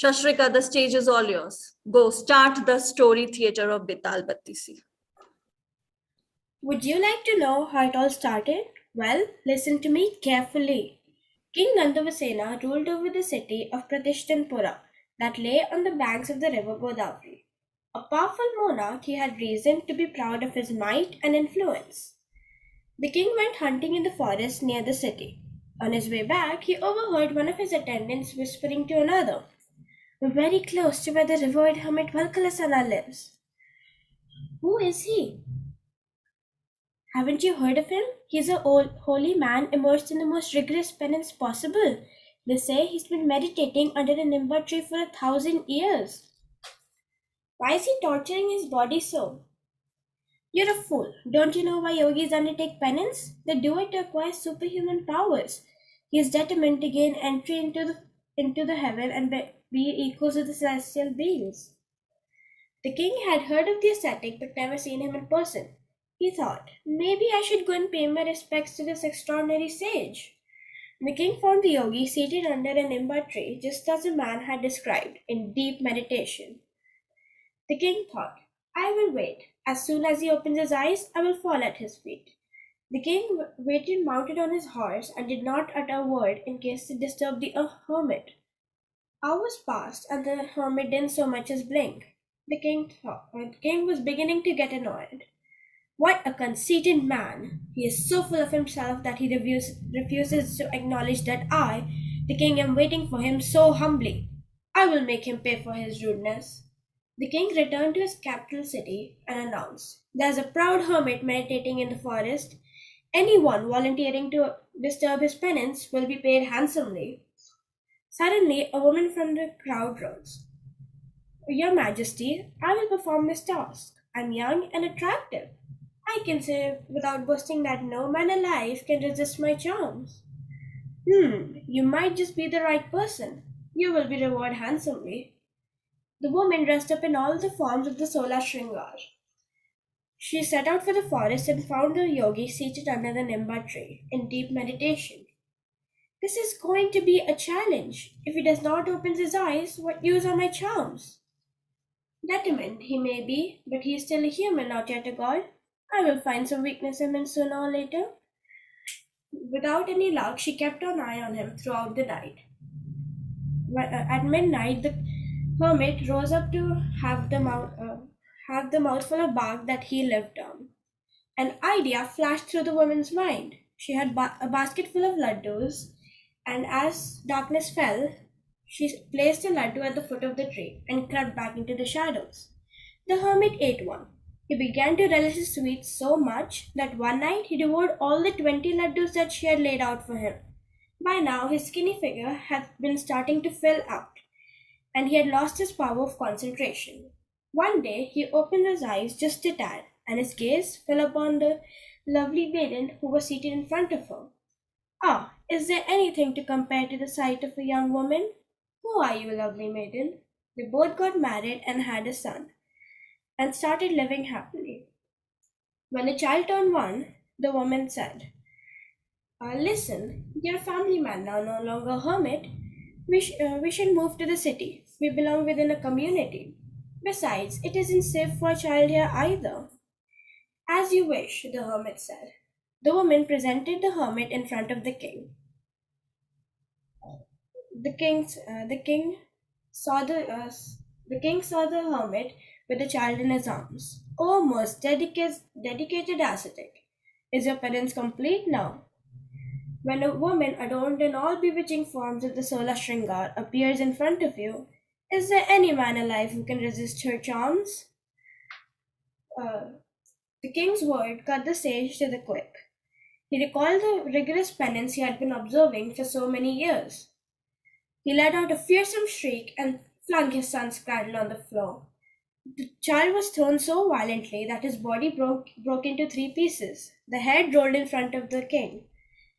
Shashrika, the stage is all yours. Go start the story theatre of Bital Battisi. Would you like to know how it all started? Well, listen to me carefully. King Gandavasena ruled over the city of Pratishtanpura that lay on the banks of the river Godavari. A powerful monarch, he had reason to be proud of his might and influence. The king went hunting in the forest near the city. On his way back, he overheard one of his attendants whispering to another, "We're very close to where the revered hermit Valkalasana lives." "Who is he?" "Haven't you heard of him? He's a old, holy man immersed in the most rigorous penance possible. They say he's been meditating under a nimba tree for 1,000 years." "Why is he torturing his body so?" "You're a fool. Don't you know why yogis undertake penance? They do it to acquire superhuman powers. He is determined to gain entry into the heaven and be equals to the celestial beings." The king had heard of the ascetic but never seen him in person. He thought, maybe I should go and pay my respects to this extraordinary sage. The king found the yogi seated under an imba tree, just as the man had described, in deep meditation. The king thought, I will wait. As soon as he opens his eyes, I will fall at his feet. The king waited mounted on his horse and did not utter a word in case to disturb the hermit. Hours passed and the hermit didn't so much as blink. The king was beginning to get annoyed. What a conceited man! He is so full of himself that he refuses to acknowledge that I, the king, am waiting for him so humbly. I will make him pay for his rudeness. The king returned to his capital city and announced, There's a proud hermit meditating in the forest. Anyone volunteering to disturb his penance will be paid handsomely. Suddenly, a woman from the crowd rose. Your Majesty, I will perform this task. I'm young and attractive. I can say without boasting that no man alive can resist my charms. You might just be the right person. You will be rewarded handsomely. The woman dressed up in all the forms of the Sola Shringar. She set out for the forest and found the yogi seated under the nimba tree in deep meditation. This is going to be a challenge. If he does not open his eyes, what use are my charms? Determined he may be, but he is still a human, not yet a god. I will find some weakness in him sooner or later. Without any luck, she kept an eye on him throughout the night. At midnight, the hermit rose up to have the mouthful of bark that he lived on. An idea flashed through the woman's mind. She had a basket full of laddus, and as darkness fell, she placed a laddu at the foot of the tree and crept back into the shadows. The hermit ate one. He began to relish the sweets so much that one night he devoured all the 20 laddus that she had laid out for him. By now, his skinny figure had been starting to fill out, and he had lost his power of concentration. One day, he opened his eyes just a tad, and his gaze fell upon the lovely maiden who was seated in front of her. Ah, is there anything to compare to the sight of a young woman? Who are you, lovely maiden? They both got married and had a son, and started living happily. When the child turned one, the woman said, Listen, you're a family man now, no longer a hermit. We should move to the city. We belong within a community. Besides, it isn't safe for a child here either. As you wish, the hermit said. The woman presented the hermit in front of the king. The king saw the king saw the hermit with the child in his arms. Oh, most dedicated ascetic, is your penance complete now? When a woman adorned in all bewitching forms of the Sola Shringar appears in front of you, is there any man alive who can resist her charms? Uh, the king's word cut the sage to the quick. He recalled the rigorous penance he had been observing for so many years. He let out a fearsome shriek and flung his son's cradle on the floor. The child was thrown so violently that his body broke into 3 pieces. The head rolled in front of the king.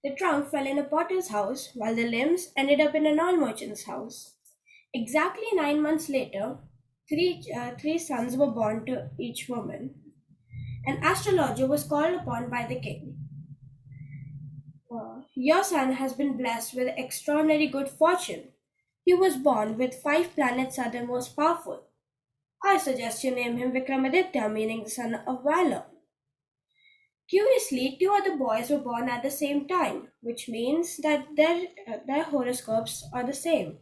The trunk fell in a potter's house, while the limbs ended up in an oil merchant's house. Exactly 9 months later, three sons were born to each woman. An astrologer was called upon by the king. Your son has been blessed with extraordinary good fortune. He was born with 5 planets are the most powerful. I suggest you name him Vikramaditya, meaning the son of valor. Curiously, 2 other boys were born at the same time, which means that their horoscopes are the same,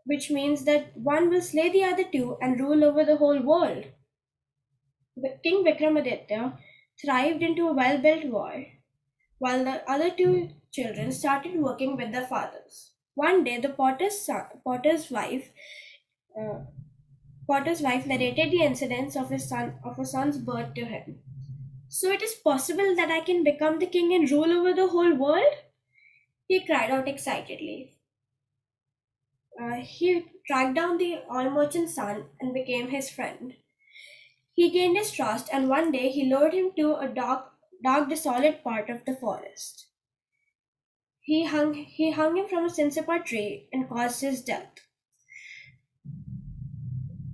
which means that one will slay the other two and rule over the whole world. King Vikramaditya thrived into a well built war, while the other two children started working with their fathers. One day, the uh, Potter's wife narrated the incidents of her son's birth to him. So it is possible that I can become the king and rule over the whole world? He cried out excitedly. He tracked down the oil merchant's son and became his friend. He gained his trust, and one day he lured him to a dark, desolate part of the forest. He hung him from a sincere tree and caused his death.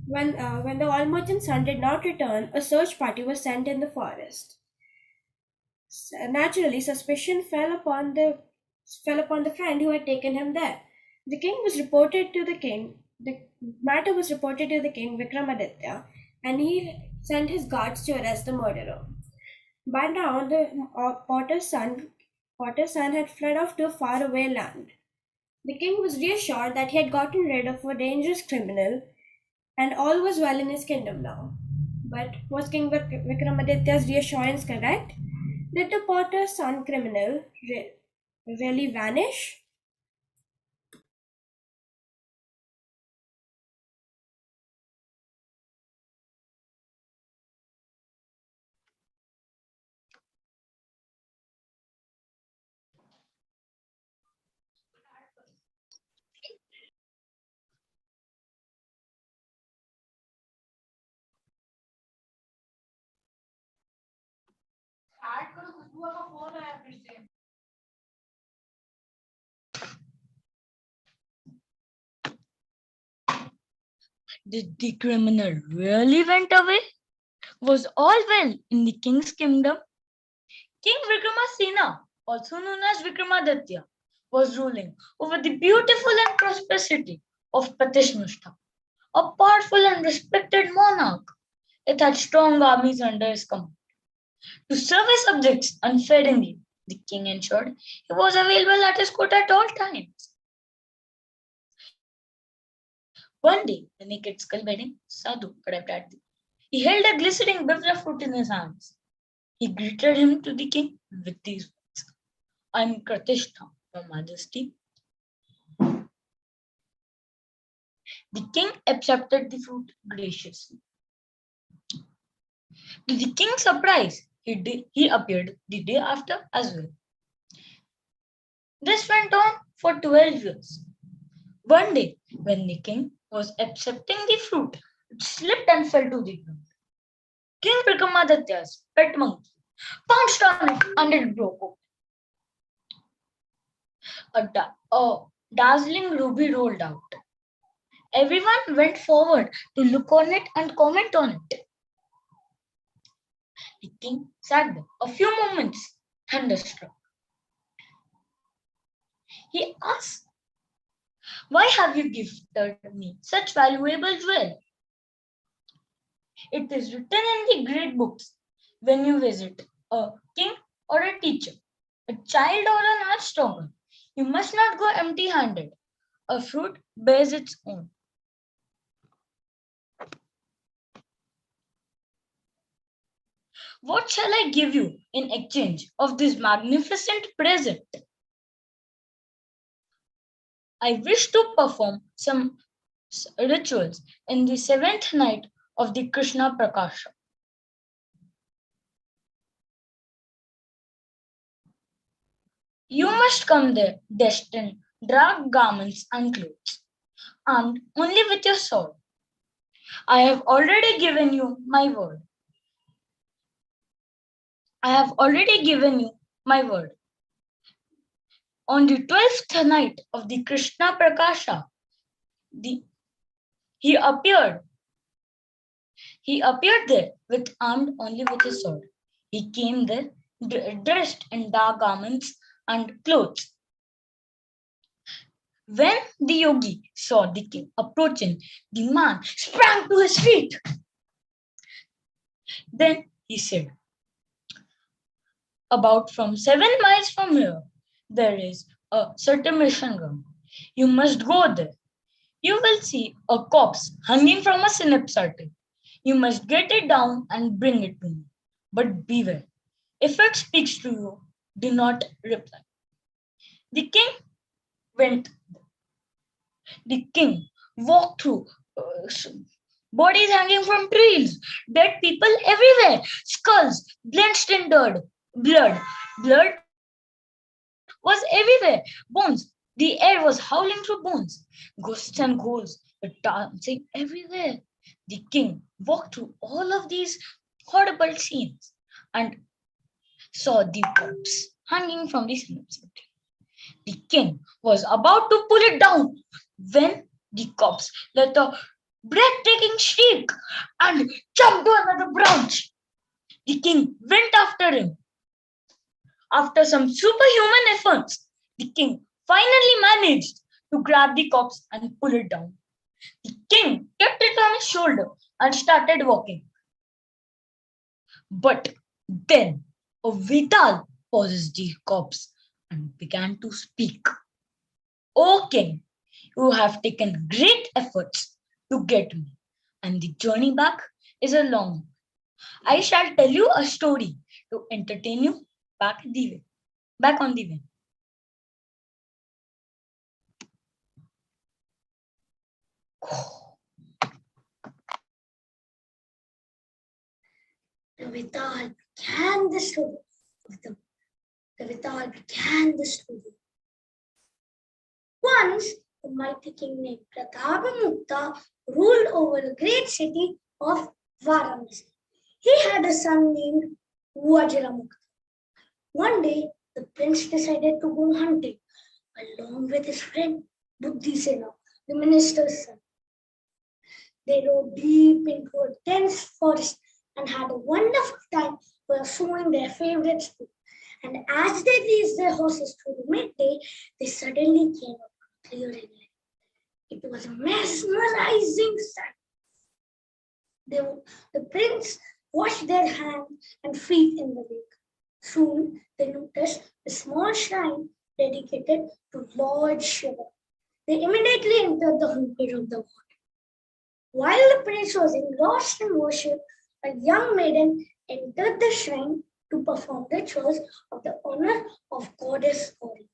When the oil merchant's son did not return, a search party was sent in the forest. Naturally, suspicion fell upon the friend who had taken him there. The king was reported to the king. The matter was reported to the king Vikramaditya, and he sent his guards to arrest the murderer. By now, the Potter's son had fled off to a faraway land. The king was reassured that he had gotten rid of a dangerous criminal, and all was well in his kingdom now. But was King Vikramaditya's reassurance correct? Did the Potter's son criminal really vanish? Did the criminal really went away? Was all well in the king's kingdom? King Vikramasena, also known as Vikramaditya, was ruling over the beautiful and prosperous city of Pratishnustha, a powerful and respected monarch. It had strong armies under his command. To serve his subjects unfairingly, the king ensured he was available at his court at all times. One day, the naked skull-bearing Sadhu arrived at the. He held a glistening bivra fruit in his hands. He greeted him to the king with these words: I am Kratishna, your majesty. The king accepted the fruit graciously. To the king's surprise, he appeared the day after as well. This went on for 12 years. One day, when the king was accepting the fruit, it slipped and fell to the ground. King Vikramaditya's pet monkey pounced on it and it broke open. A dazzling ruby rolled out. Everyone went forward to look on it and comment on it. The king sat there a few moments, thunderstruck. He asked, why have you gifted me such valuable jewel? It is written in the great books when you visit a king or a teacher, a child or an archstronger, you must not go empty-handed. A fruit bears its own. What shall I give you in exchange of this magnificent present? I wish to perform some rituals in the 7th night of the Krishna Prakasha. You must come there dressed in dark garments and clothes, armed only with your sword. I have already given you my word. I have already given you my word. On the 12th night of the Krishna Prakasha, he appeared. He appeared there armed only with his sword. He came there dressed in dark garments and clothes. When the yogi saw the king approaching, the man sprang to his feet. Then he said, about from 7 miles from here, there is a certain mission ground. You must go there. You will see a corpse hanging from a synapse artery. You must get it down and bring it to me. But beware, if it speaks to you, do not reply. The king went. The king walked through bodies hanging from trees, dead people everywhere, skulls drenched in dirt, blood was everywhere, bones. The air was howling through bones. Ghosts and ghouls were dancing everywhere. The king walked through all of these horrible scenes and saw the corpse hanging from the cemetery. The king was about to pull it down when the corpse let a breathtaking shriek and jumped to another branch. The king went after him. After some superhuman efforts, the king finally managed to grab the corpse and pull it down. The king kept it on his shoulder and started walking. But then a Vital possessed the corpse and began to speak. O king, you have taken great efforts to get me, and the journey back is a long one. I shall tell you a story to entertain you back on the way. The Vital began the story of the Vital began the story. Once, a mighty king named Pratapamukta ruled over the great city of Varanasi. He had a son named Vajramukta. One day, the prince decided to go hunting along with his friend Buddhisena, the minister's son. They rode deep into a dense forest and had a wonderful time pursuing their favorites too. And as they raced their horses through the midday, they suddenly came up to a clearing lake. It was a mesmerizing sight. The prince washed their hands and feet in the lake. Soon they noticed a small shrine dedicated to Lord Shiva. They immediately entered the homepage of the god. While the prince was engrossed in worship, a young maiden entered the shrine to perform rituals of the honor of goddess Gauri.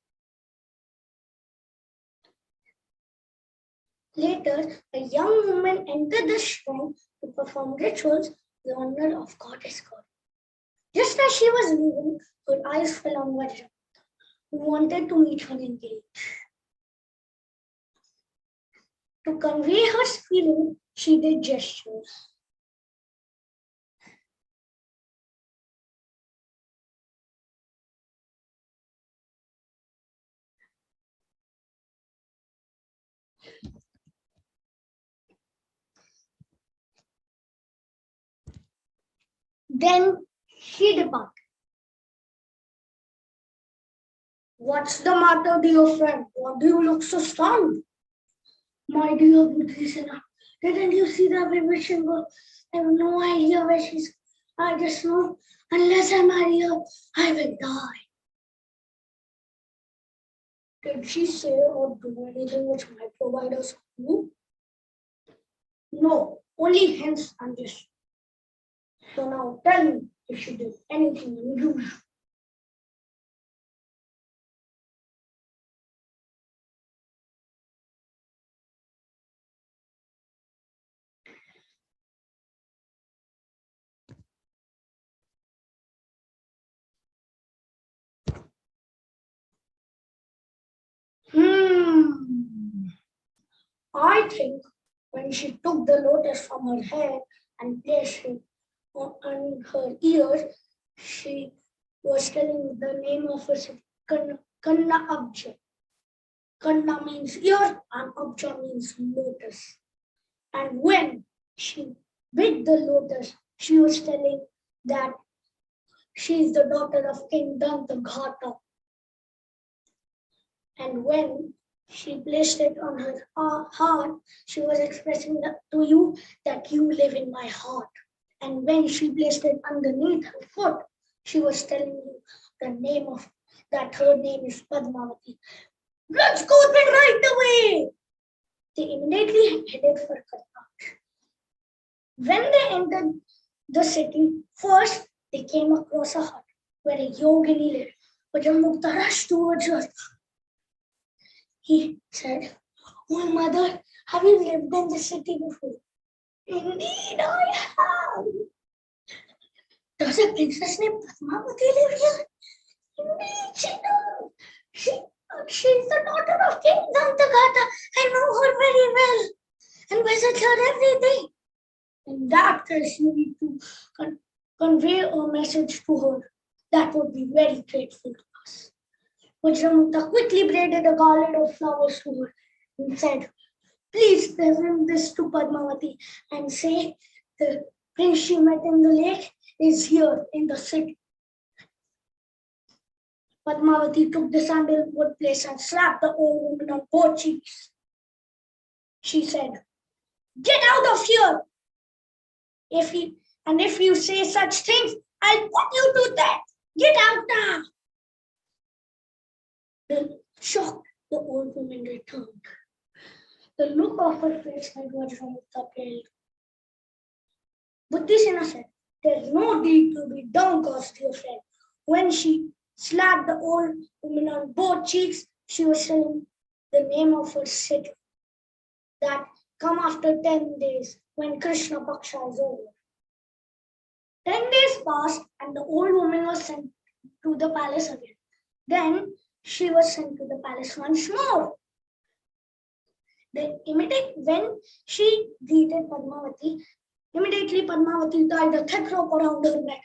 Later, a young woman entered the shrine to perform rituals in the honor of goddess Gauri. Just as she was leaving, her eyes fell on Vajramukta, who wanted to meet her and engage. To convey her feeling, she did gestures. Then she departed. What's the matter, dear friend? Why do you look so stunned? My dear Buddhisena, didn't you see the vibration girl? I have no idea where she's. I just know unless I marry her, I will die. Did she say or do anything which might provide us hope? No, only hints and gestures. So now tell me if she did anything unusual. I think when she took the lotus from her hair and placed it on her ears, she was telling the name of her city, Kanna Abja. Kanna means ear and Abja means lotus. And when she bit the lotus, she was telling that she is the daughter of King Dantagata. And when She placed it on her heart. She was expressing to you that you live in my heart. And when she placed it underneath her foot, she was telling you the name of that her name is Padmavati. Let's go then right away. They immediately headed for Karnataka. When they entered the city, first they came across a hut where a yogini lived. Vajramukta rushed towards her. He said, "Oh, mother, have you lived in the city before?" "Indeed, I have." "Does a princess named Padmavati live here?" "Indeed, she does. She's the daughter of King Dantagata. I know her very well and visit her every day." "In that case, you need to convey a message to her. That would be very grateful to us." Vajramukta quickly braided a garland of flowers to her and said, "Please present this to Padmavati and say the prince she met in the lake is here in the city." Padmavati took the sandalwood place and slapped the old woman on both cheeks. She said, "Get out of here! If you say such things, I'll put you to death. Get out now!" Shocked, the old woman returned. The look of her face made Vajramukta pale. Buddhisena said, "There's no deed to be downcast, dear friend." When she slapped the old woman on both cheeks, she was saying the name of her city that come after 10 days when Krishna Paksha is over. 10 days passed and the old woman was sent to the palace again. Then she was sent to the palace once more. When she greeted Padmavati, immediately Padmavati tied a thick rope around her neck.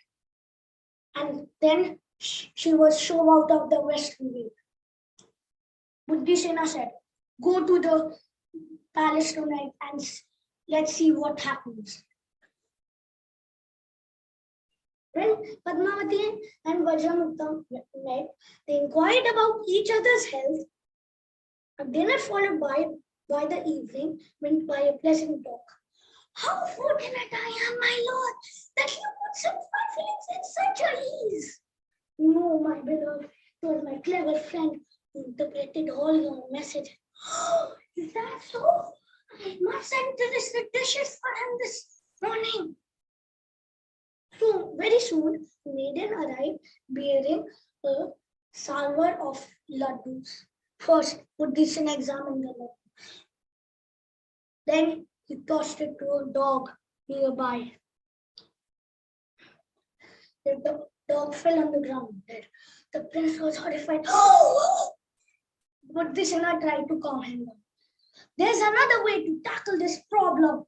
And then she was shoved out of the western gate. Buddhisena said, "Go to the palace tonight and let's see what happens." When Padmavati and Vajramukta met, they inquired about each other's health. A dinner followed by the evening went by a pleasant talk. "How fortunate I am, my lord, that you put some my feelings in such a ease." "No, my beloved, it was my clever friend who interpreted all your messages." "Is that so? I must send the dishes for him this morning." So very soon, the maiden arrived bearing a salver of laddus. First, Buddhisena examined the laddus. Then he tossed it to a dog nearby. The dog fell on the ground dead. The prince was horrified. Buddhisena tried to calm him down. "There's another way to tackle this problem.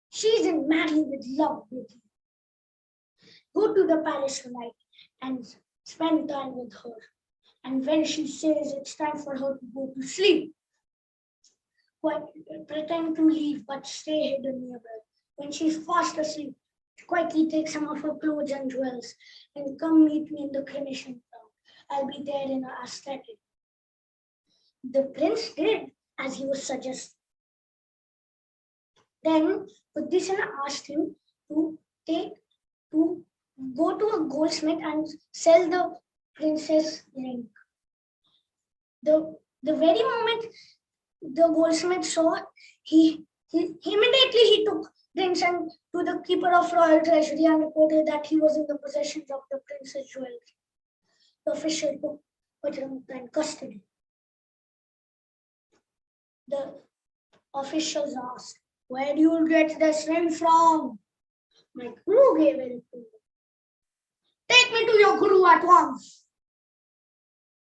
She isn't madly with love with you. Go to the palace tonight and spend time with her. And when she says it's time for her to go to sleep, pretend to leave but stay hidden nearby. When she's fast asleep, quietly take some of her clothes and jewels and come meet me in the cremation ground. I'll be there in an aesthetic." The prince did as he was suggested. Then Buddhisena asked him to go to a goldsmith and sell the princess ring. The very moment the goldsmith saw, he immediately took prince and to the keeper of royal treasury and reported that he was in the possession of the princess jewelry. The official took Vajramukta in custody. The officials asked, "Where do you get this ring from?" "My guru gave it to me." "Take me to your guru at once."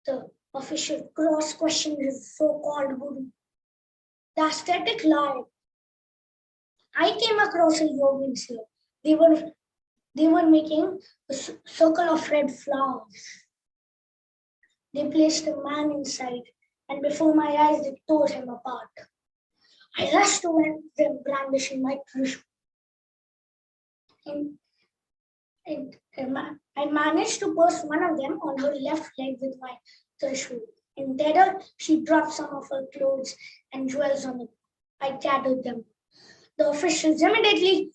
The official cross-questioned his so-called guru. The ascetic lied. "I came across a yogins here. They were making a circle of red flowers. They placed a man inside, and before my eyes they tore him apart. I rushed to them brandishing my trishul. I managed to burst one of them on her left leg with my trishul. In terror, she dropped some of her clothes and jewels on it. I gathered them. The officials immediately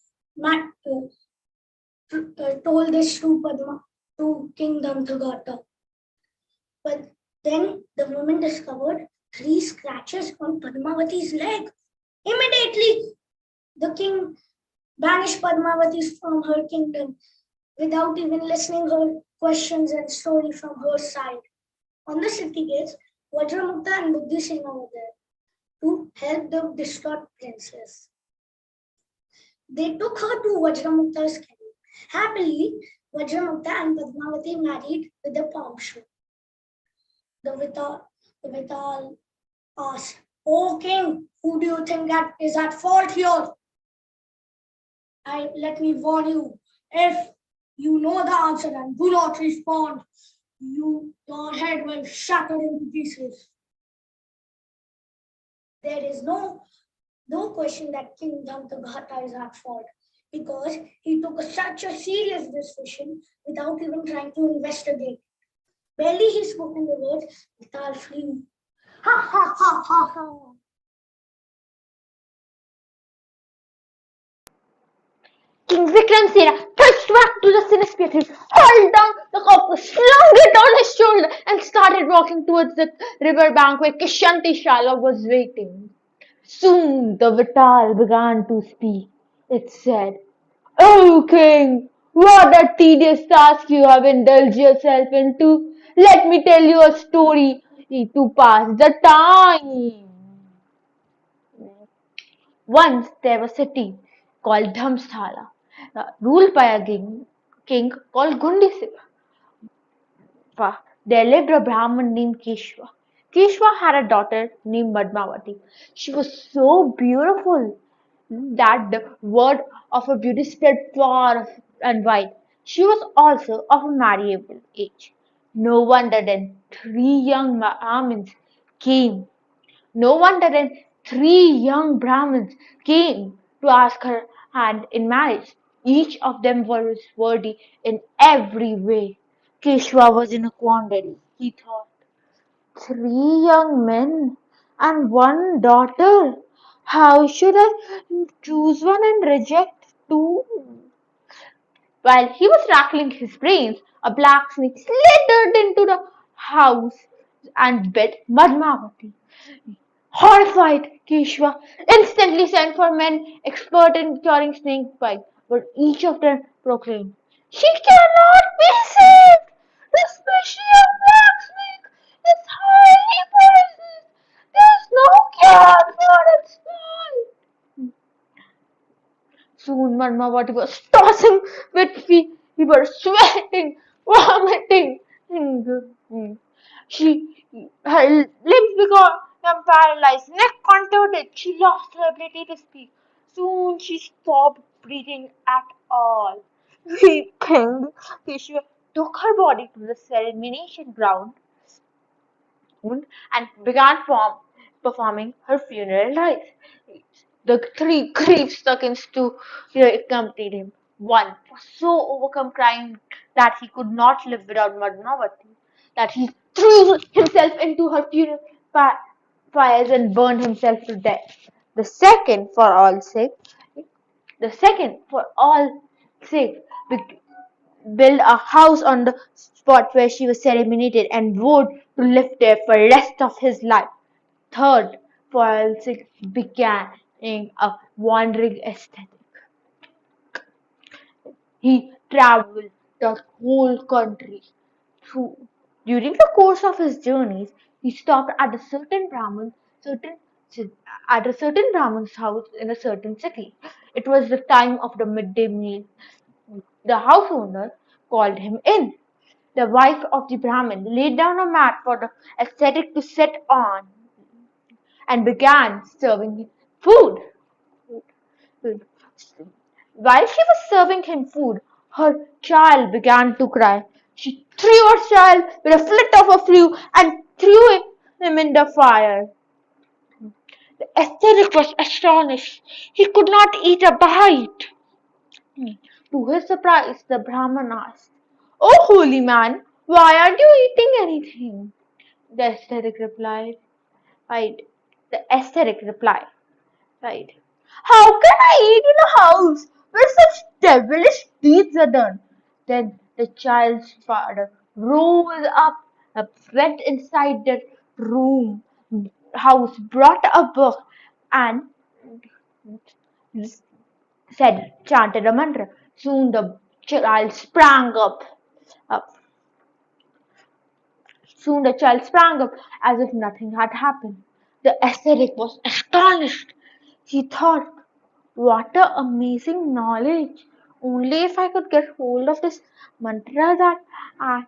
told this to Padma, to King Dantagata. But then the woman discovered 3 scratches on Padmavati's leg. Immediately, the king banished Padmavati from her kingdom without even listening her questions and story from her side. On the city gates, Vajramukta and Buddhi Singh were there to help the distraught princess. They took her to Vajramukta's kingdom. Happily, Vajramukta and Padmavati married with a palm show. The Vital asked, "O king, who do you think that is at fault here? Let me warn you, if you know the answer and do not respond, your head will shatter into pieces." There is no question that King Dantagata is at fault because he took such a serious decision without even trying to investigate. Barely he spoke the words, Vital flew. Ha ha ha ha ha. King Vikram Sena touched back to the Sinespia, held down the copper, slung it on his shoulder, and started walking towards the river bank where Kishanti Shala was waiting. Soon the Vital began to speak. It said, "O king, what a tedious task you have indulged yourself into. Let me tell you a story to pass the time. Once there was a city called Dhamsthala, ruled by a king called Gundisip. There lived a Brahmin named Keshwa. Keshwa had a daughter named Madmavati. She was so beautiful that the word of her beauty spread far and wide. She was also of a marriageable age. No wonder then 3 young Brahmins came no wonder then 3 young Brahmins came to ask her hand in marriage. Each of them was worthy in every way. Keshwa was in a quandary. He thought, 3 young men and 1 daughter. How should I choose one and reject 2? While he was rackling his brains, a black snake slithered into the house and bit Madmavati. Horrified, Keshwa instantly sent for men expert in curing snake bite, but each of them proclaimed, "She cannot be saved! The species of black snake is highly poisonous! There's no cure for its bite!" Soon Madmavati was tossing with fever, sweating, vomiting. She, her limbs became paralyzed, neck contorted. She lost her ability to speak. Soon she stopped breathing at all. The king Keshava took her body to the ceremoniation ground and began performing her funeral rites. The 3 grief-stricken to accompanied him. One was so overcome crying that he could not live without Madmavati, that he threw himself into her funeral fires and burned himself to death. The second, for all sake, the second, for all sake, built a house on the spot where she was ceremoniated and vowed to live there for the rest of his life. Third, Forensic began in a wandering aesthetic. He traveled the whole country. Through, during the course of his journeys, he stopped certain at a certain Brahman's house in a certain city. It was the time of the midday meal. The house owner called him in. The wife of the Brahmin laid down a mat for the ascetic to sit on and began serving him food. While she was serving him food, her child began to cry. She threw her child with a flit of a flew and threw him in the fire. The ascetic was astonished. He could not eat a bite. To his surprise, the Brahman asked, "Oh, holy man, why aren't you eating anything?" The aesthetic replied. Right. The aesthetic replied. Right. How can I eat in a house where such devilish deeds are done? Then the child's father rose up, went inside the room, house, brought a book, and said, chanted a mantra. Soon the child sprang up. Soon the child sprang up as if nothing had happened. The ascetic was astonished. He thought, what a amazing knowledge! Only if I could get hold of this mantra that I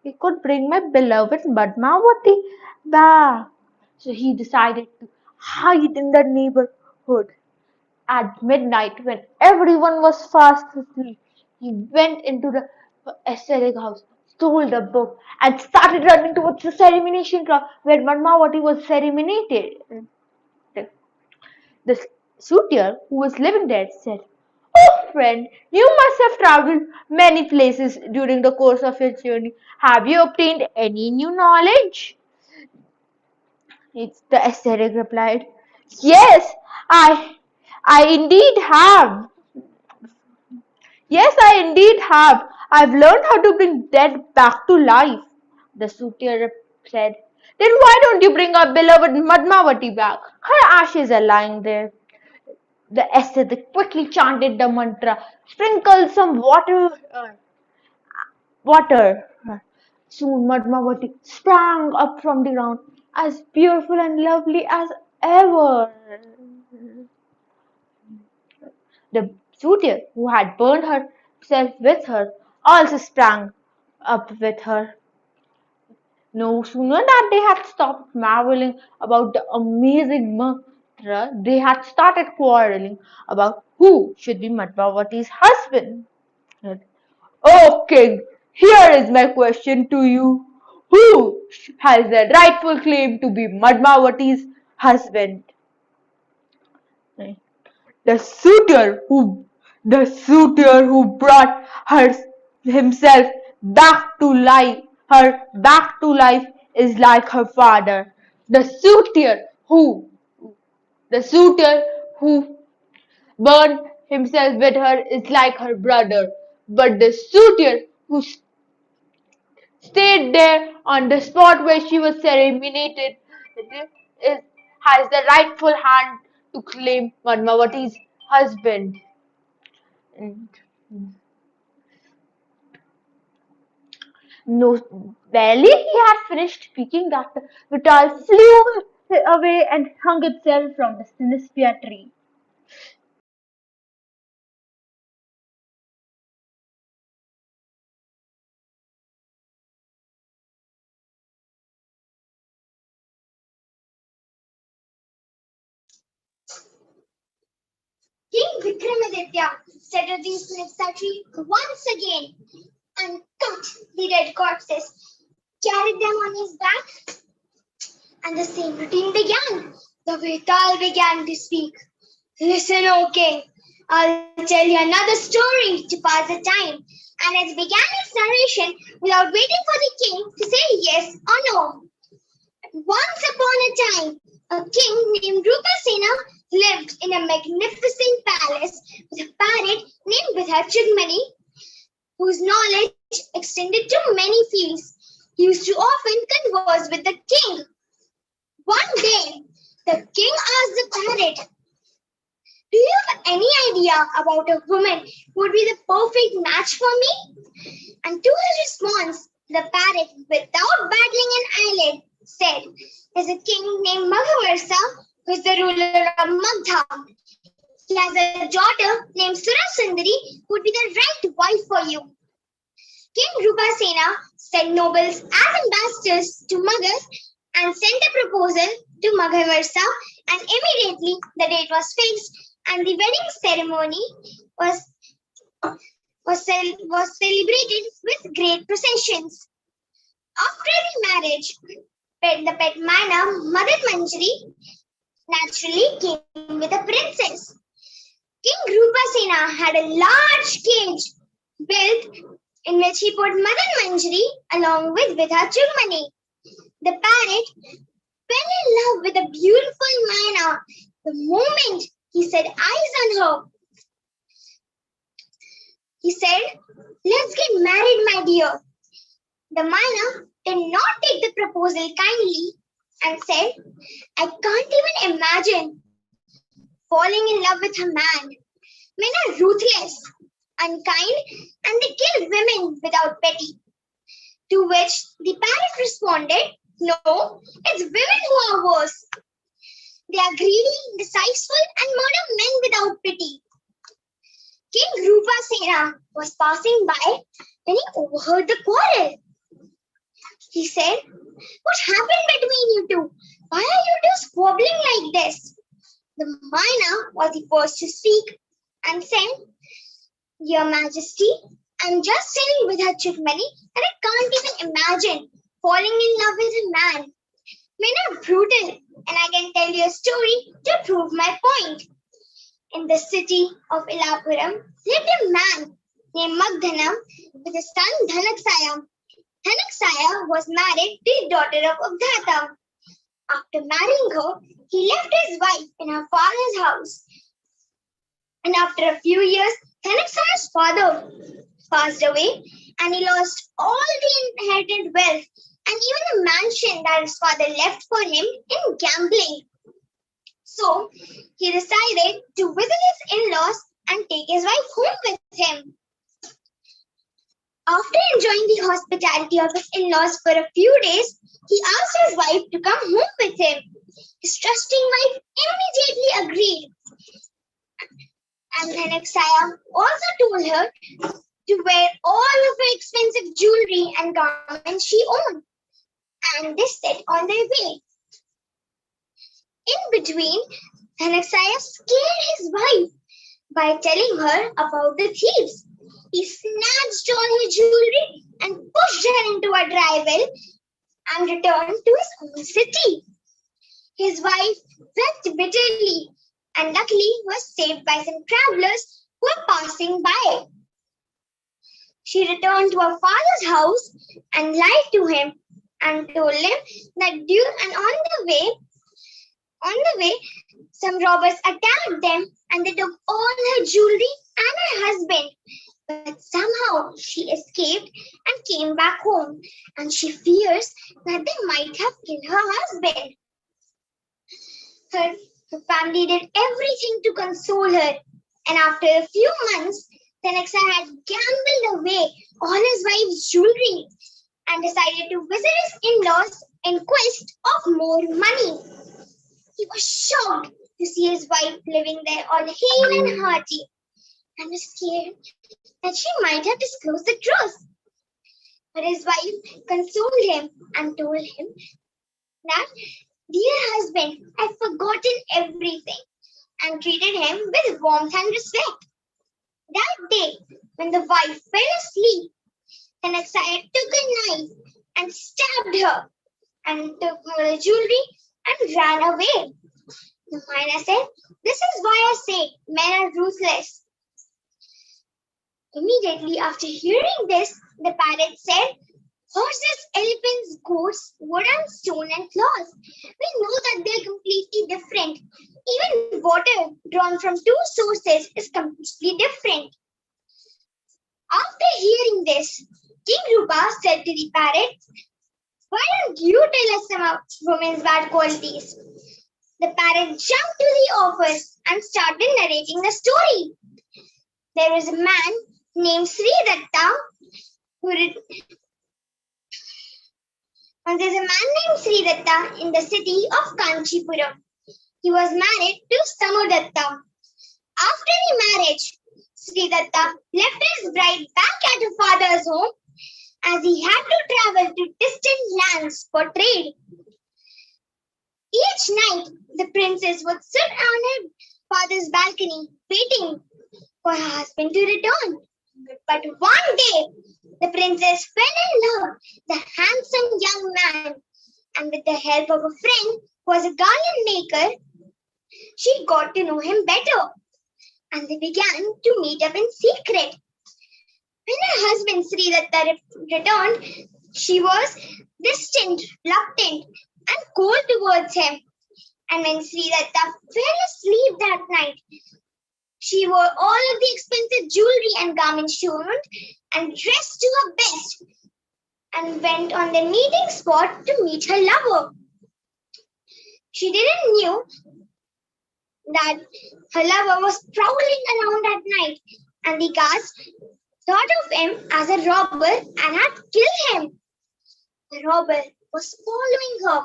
it could bring my beloved Padmavati back. So he decided to hide in the neighborhood. At midnight, when everyone was fast asleep, he went into the ascetic house, stole the book, and started running towards the ceremoniation ground where Padmavati was ceremoniated. The suitor who was living there said, "Oh, friend, you must have traveled many places during the course of your journey. Have you obtained any new knowledge?" The ascetic replied, "Yes, I indeed have. Yes, I indeed have. I've learned how to bring dead back to life." The suitor said, "Then why don't you bring our beloved Madmavati back? Her ashes are lying there." The ascetic quickly chanted the mantra, sprinkled some water. Soon Madmavati sprang up from the ground, as beautiful and lovely as ever. The suitor who had burned herself with her also sprang up with her. No sooner that they had stopped marveling about the amazing mantra, they had started quarreling about who should be Madmavati's husband. "Oh king, here is my question to you. Who has the rightful claim to be Madmavati's husband?" The suitor who brought himself back to life is like her father. The suitor who burned himself with her is like her brother. But the suitor who stayed there on the spot where she was ceremoniated is, has the rightful hand to claim Padmavati's husband. And no, barely he had finished speaking that the Vital flew away and hung itself from the Sinispia tree. King Vikramaditya settled these necessary once again and cut the dead corpses, carried them on his back, and the same routine began. The Vetal began to speak. "Listen, O king, I'll tell you another story to pass the time." And it began its narration without waiting for the king to say yes or no. Once upon a time, a king named Rupasena lived in a magnificent palace with a parrot named Vidhachugmani, whose knowledge extended to many fields. He used to often converse with the king. One day, the king asked the parrot, "Do you have any idea about a woman who would be the perfect match for me?" And to his response, the parrot, without battling an eyelid, said, "There's a king named Maghavarsa who is the ruler of Magdha. He has a daughter named Surasundari who would be the right wife for you." King Rupasena sent nobles as ambassadors to Magad and sent a proposal to Maghavarsa, and immediately the date was fixed and the wedding ceremony was celebrated with great processions. After the marriage, the pet Mana, Madan Manjari, naturally came with a princess. King Rupasena had a large cage built in which he put Madan Manjari along with Vidhachugmani. The parrot fell in love with a beautiful Myna the moment he set eyes on her. He said, "Let's get married, my dear." The Myna did not take the proposal kindly and said, "I can't even imagine falling in love with a man. Men are ruthless, unkind, and they kill women without pity." To which the parrot responded, "No, it's women who are worse. They are greedy, deceitful, and murder men without pity." King Rupasena was passing by when he overheard the quarrel. He said, "What happened between you two? Why are you two squabbling like this?" The Myna was the first to speak and said, "Your Majesty, I'm just sitting with her Chutmani and I can't even imagine falling in love with a man. Men are brutal, and I can tell you a story to prove my point. In the city of Ilapuram lived a man named Magdhanam with his son Dhanaksaya. Dhanaksaya was married to the daughter of Ugdata. After marrying her, he left his wife in her father's house. And after a few years, Dhanaksaya's father passed away and he lost all the inherited wealth and even the mansion that his father left for him in gambling. So he decided to visit his in-laws and take his wife home with him. After enjoying the hospitality of his in-laws for a few days, he asked his wife to come home with him. His trusting wife immediately agreed. And Dhanaksaya also told her to wear all of her expensive jewelry and garments she owned. And they set on their way. In between, Dhanaksaya scared his wife by telling her about the thieves. He snatched all her jewelry and pushed her into a dry well and returned to his own city. His wife wept bitterly and luckily was saved by some travelers who were passing by. She returned to her father's house and lied to him and told him that on the way, some robbers attacked them and they took all her jewelry and her husband. But somehow she escaped and came back home, and she fears that they might have killed her husband. Her family did everything to console her, and after a few months, Dhanaksa had gambled away all his wife's jewelry and decided to visit his in-laws in quest of more money. He was shocked to see his wife living there all hale and hearty, and was scared that she might have disclosed the truth. But his wife consoled him and told him that, "Dear husband, I've forgotten everything," and treated him with warmth and respect. That day, when the wife fell asleep, Dhanaksa took a knife and stabbed her and took her jewelry and ran away. The Myna said, "This is why I say men are ruthless." Immediately after hearing this, the parrot said, "Horses, elephants, goats, wood and stone and claws. We know that they are completely different. Even water drawn from two sources is completely different." After hearing this, King Rupa said to the parrot, "Why don't you tell us some of women's bad qualities?" The parrot jumped to the offer and started narrating the story. There was a man named Sri Datta there's a man named Sri Datta in the city of Kanchipuram. He was married to Samudatta. After the marriage, Sri Datta left his bride back at her father's home as he had to travel to distant lands for trade. Each night, the princess would sit on her father's balcony waiting for her husband to return. But one day, the princess fell in love with a handsome young man, and with the help of a friend who was a garland maker, she got to know him better, and they began to meet up in secret. When her husband Sri Datta returned, She was distant, reluctant, and cold towards him. And when Sri Datta fell asleep that night, she wore all of the expensive jewelry and garments she owned and dressed to her best and went on the meeting spot to meet her lover. She didn't knew that her lover was prowling around at night, and the guards thought of him as a robber and had killed him. The robber was following her,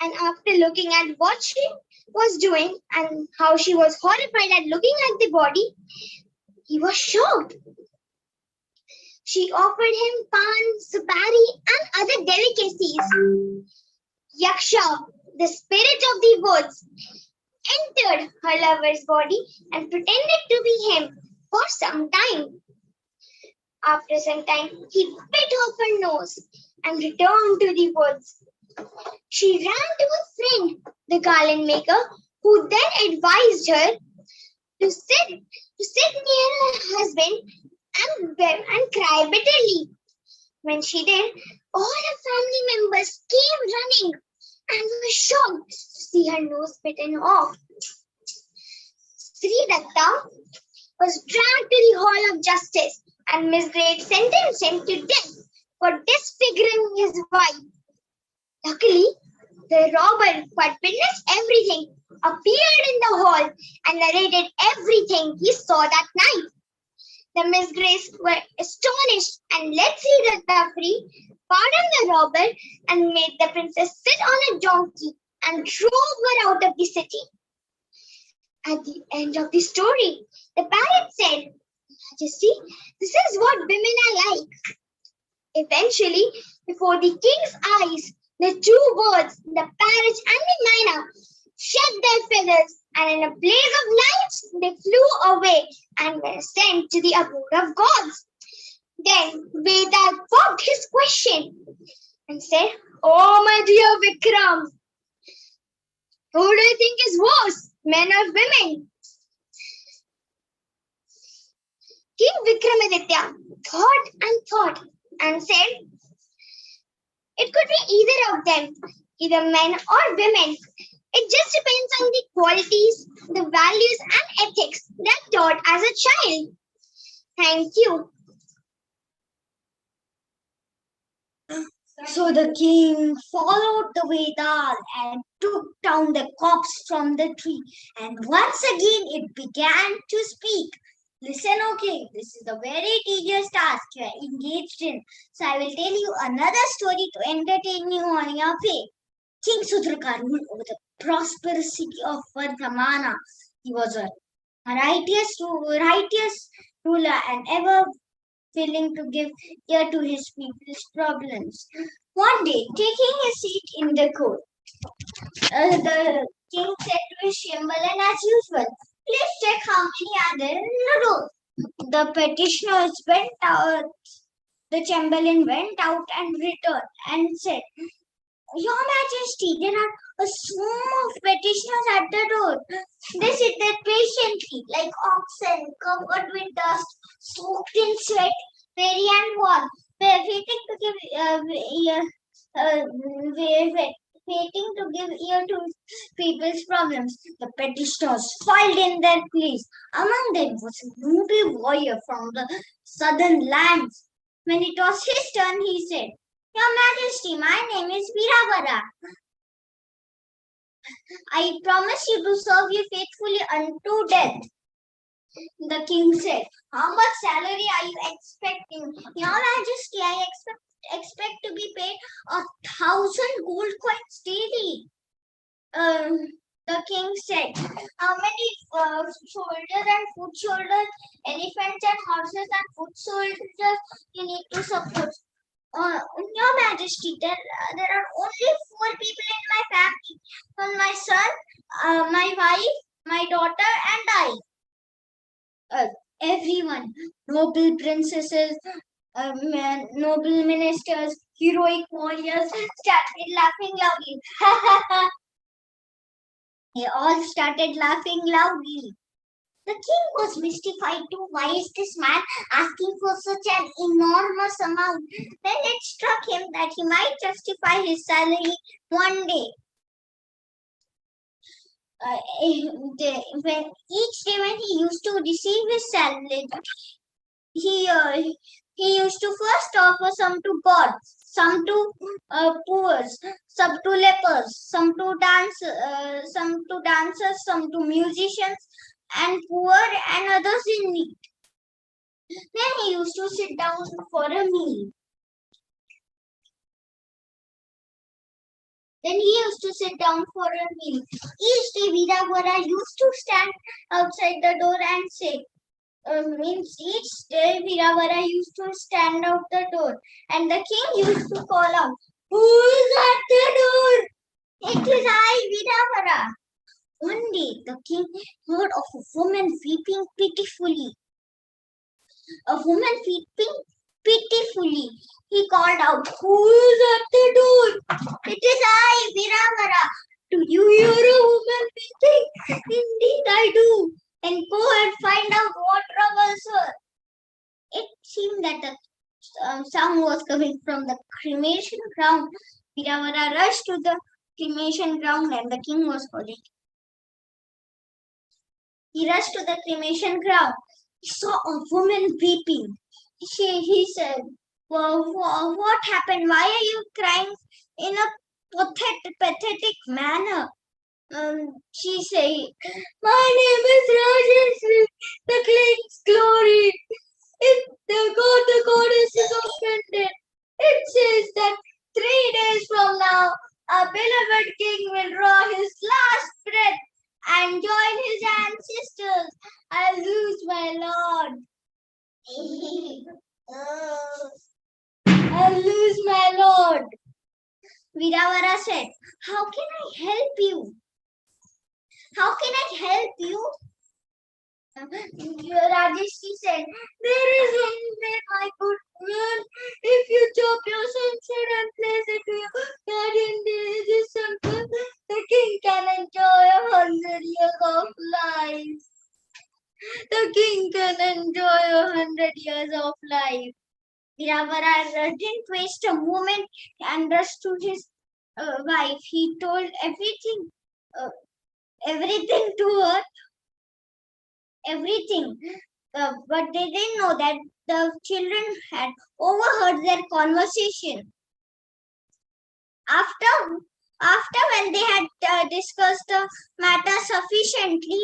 and after looking at what she was doing and how she was horrified at looking at the body, he was shocked. She offered him pan, supari, and other delicacies. Yaksha, the spirit of the woods, entered her lover's body and pretended to be him for some time. After some time, he bit off her nose and returned to the woods. She ran to her friend, the garland maker, who then advised her to sit near her husband and cry bitterly. When she did, all her family members came running and were shocked to see her nose bitten off. Sri Datta was dragged to the Hall of Justice, and Miss Great sentenced him to death for disfiguring his wife. Luckily, the robber who had witnessed everything appeared in the hall and narrated everything he saw that night. The Miss Grays were astonished and let Sri Datta free, pardoned the robber, and made the princess sit on a donkey and drove her out of the city. At the end of the story, the parrot said, Majesty, this is what women are like. Eventually, before the king's eyes, the two birds, the parrot and the myna, shed their feathers, and in a blaze of light, they flew away and were sent to the abode of gods. Then Vedak popped his question and said, Oh, my dear Vikram, who do you think is worse, men or women? King Vikramaditya thought and said, it could be either of them, either men or women. It just depends on the qualities, the values and ethics that taught as a child. Thank you. So the king followed the Vedas and took down the corpse from the tree. And once again it began to speak. Listen, O king, this is a very tedious task you are engaged in. So I will tell you another story to entertain you on your way. King Sudraka ruled over the prosperous city of Vardhamana. He was a righteous ruler and ever willing to give ear to his people's problems. One day, taking a seat in the court, the king said to his chamberlain as usual, please check how many are there in the row. The petitioners went out. The chamberlain went out and returned and said, Your Majesty, there are a swarm of petitioners at the door. They sit there patiently, like oxen, covered with dust, soaked in sweat, weary and worn, waiting to give ear to people's problems. The petitioners filed in their place. Among them was a noble warrior from the southern lands. When it was his turn, he said, Your Majesty, my name is Virabara. I promise you to serve you faithfully unto death. The king said, How much salary are you expecting? Your Majesty, I expect to be paid 1,000 gold coins daily. The king said, How many soldiers and foot soldiers, elephants and horses and foot soldiers you need to support? Your Majesty, there are only 4 people in my family. My son, my wife, my daughter, and I. Everyone, noble princesses, noble ministers, heroic warriors started laughing loudly. They all started laughing loudly. The king was mystified too. Why is this man asking for such an enormous amount? Then it struck him that he might justify his salary one day. When each day when he used to receive his salary, he used to first offer some to God, some to poor, some to lepers, some to dancers, some to musicians, and poor and others in need. Then he used to sit down for a meal. Each day, Viravara used to stand outside the door and say, each day Viravara used to stand out the door, and the king used to call out, "Who is at the door?" "It is I, Viravara." One day, the king heard of a woman weeping pitifully. He called out, "Who is at the door?" "It is I, Viravara." "Do you hear a woman weeping?" "Indeed, I do." "Then go and find out what troubles her." It seemed that the sound was coming from the cremation ground. Viravara rushed to the cremation ground and the king was calling. He rushed to the cremation ground. He saw a woman weeping. He said, "Well, what happened? Why are you crying in a pathetic manner?" She said, "My name is Rajeshri, the king's glory. If the goddess is offended, it says that 3 days from now, our beloved king will draw his last breath and join his ancestors. I'll lose my lord." "I'll lose my lord." Viravara said, "How can I help you? How can I help you?" Rajeshri said, "There is one way, my good man. If you chop your son's head and place it to your guardian this temple, the king can enjoy 100 years of life." The king can enjoy 100 years of life. Viravara didn't waste a moment and rushed to his wife. He told everything to her, everything. But they didn't know that the children had overheard their conversation. After when they had discussed the matter sufficiently,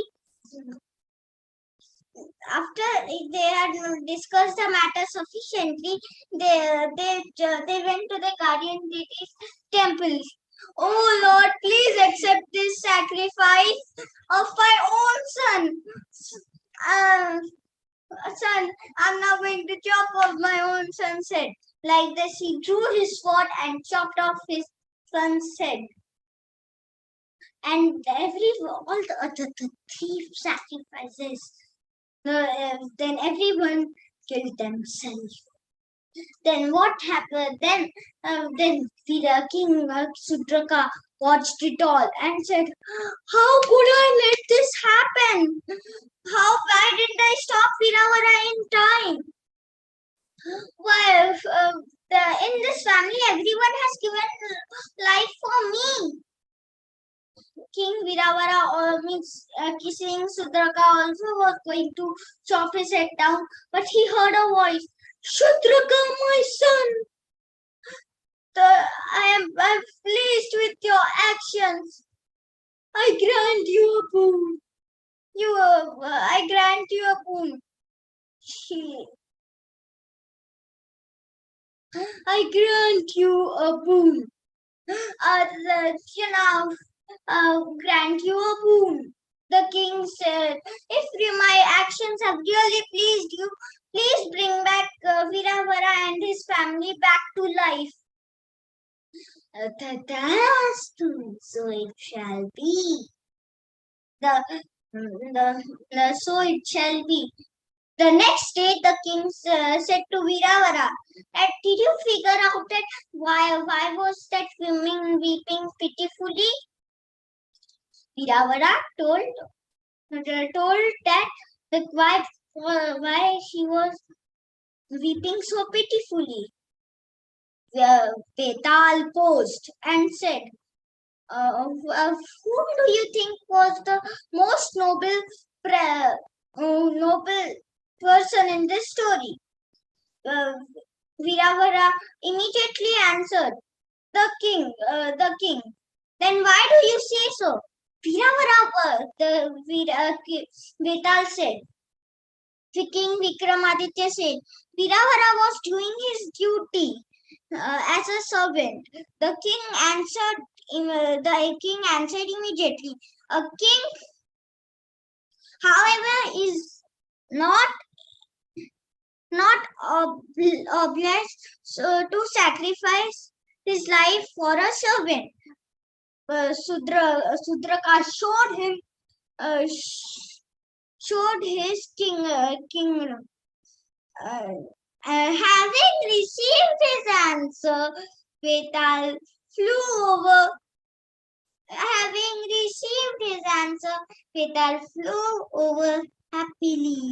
they went to the guardian deity's temple. "Oh Lord, please accept this sacrifice of my own son. I'm now going to chop off my own son's head." Like this, he drew his sword and chopped off his son's head. And all the other thief sacrifices. Then everyone killed themselves. Then what happened? Then the king Sudraka watched it all and said, "How could I let this happen? Why didn't I stop Viravara in time? Why, in this family, everyone has given life for me." King Viravara kissing Sudraka also was going to chop his head down, but he heard a voice, "Sudraka, my son, I'm pleased with your actions. I grant you a boon. I grant you a boon. I grant you a boon. Grant you a boon." The king said, "If my actions have really pleased you, please bring back Viravara and his family back to life." "Tadastu, so it shall be. So it shall be." The next day, the king said to Viravara, "Did you figure out that why was that woman weeping pitifully?" Viravara told that why she was weeping so pitifully. Betal paused and said, whom do you think was the most noble person in this story? Uh, Viravara immediately answered, the king. Then why do you say so? Betal said. King Vikramaditya said, Viravara was doing his duty as a servant. The king answered immediately. A king, however, is not obliged to sacrifice his life for a servant. Sudraka showed his kingdom. Having received his answer, Betal flew over. Having received his answer, Betal flew over happily.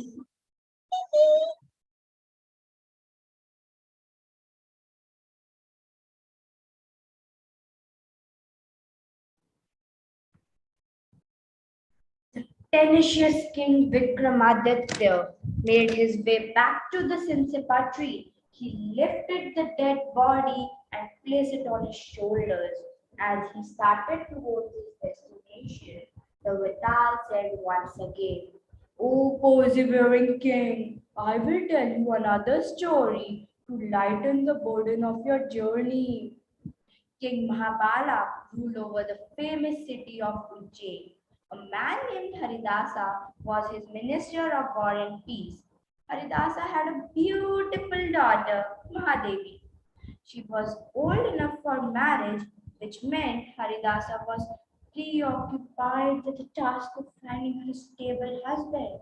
Tenacious King Vikramaditya made his way back to the Sinsipa tree. He lifted the dead body and placed it on his shoulders. As he started towards his destination, the Vital said once again, "O persevering king, I will tell you another story to lighten the burden of your journey." King Mahabala ruled over the famous city of Ujjain. A man named Haridasa was his minister of war and peace. Haridasa had a beautiful daughter, Mahadevi. She was old enough for marriage, which meant Haridasa was preoccupied with the task of finding her a stable husband.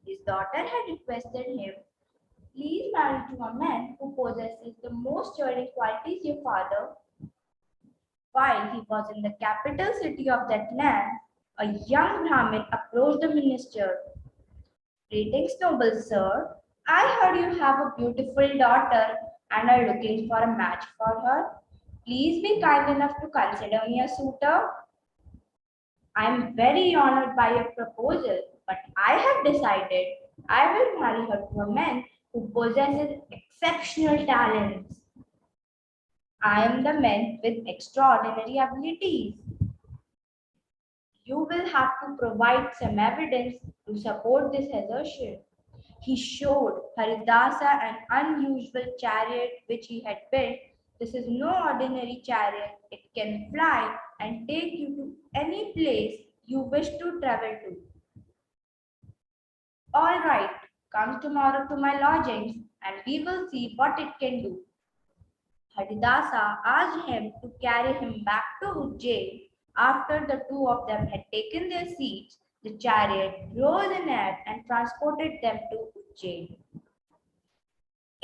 His daughter had requested him, "Please marry to a man who possesses the most enduring qualities your father." While he was in the capital city of that land, a young Brahmin approached the minister. "Greetings, noble sir. I heard you have a beautiful daughter and are looking for a match for her. Please be kind enough to consider me a suitor." "I am very honored by your proposal, but I have decided I will marry her to a man who possesses exceptional talents. I am the man with extraordinary abilities. You will have to provide some evidence to support this assertion." He showed Haridasa an unusual chariot which he had built. "This is no ordinary chariot. It can fly and take you to any place you wish to travel to." "All right, come tomorrow to my lodgings and we will see what it can do." Haridasa asked him to carry him back to Ujjain. After the two of them had taken their seats, the chariot rose in air and transported them to Ujjain.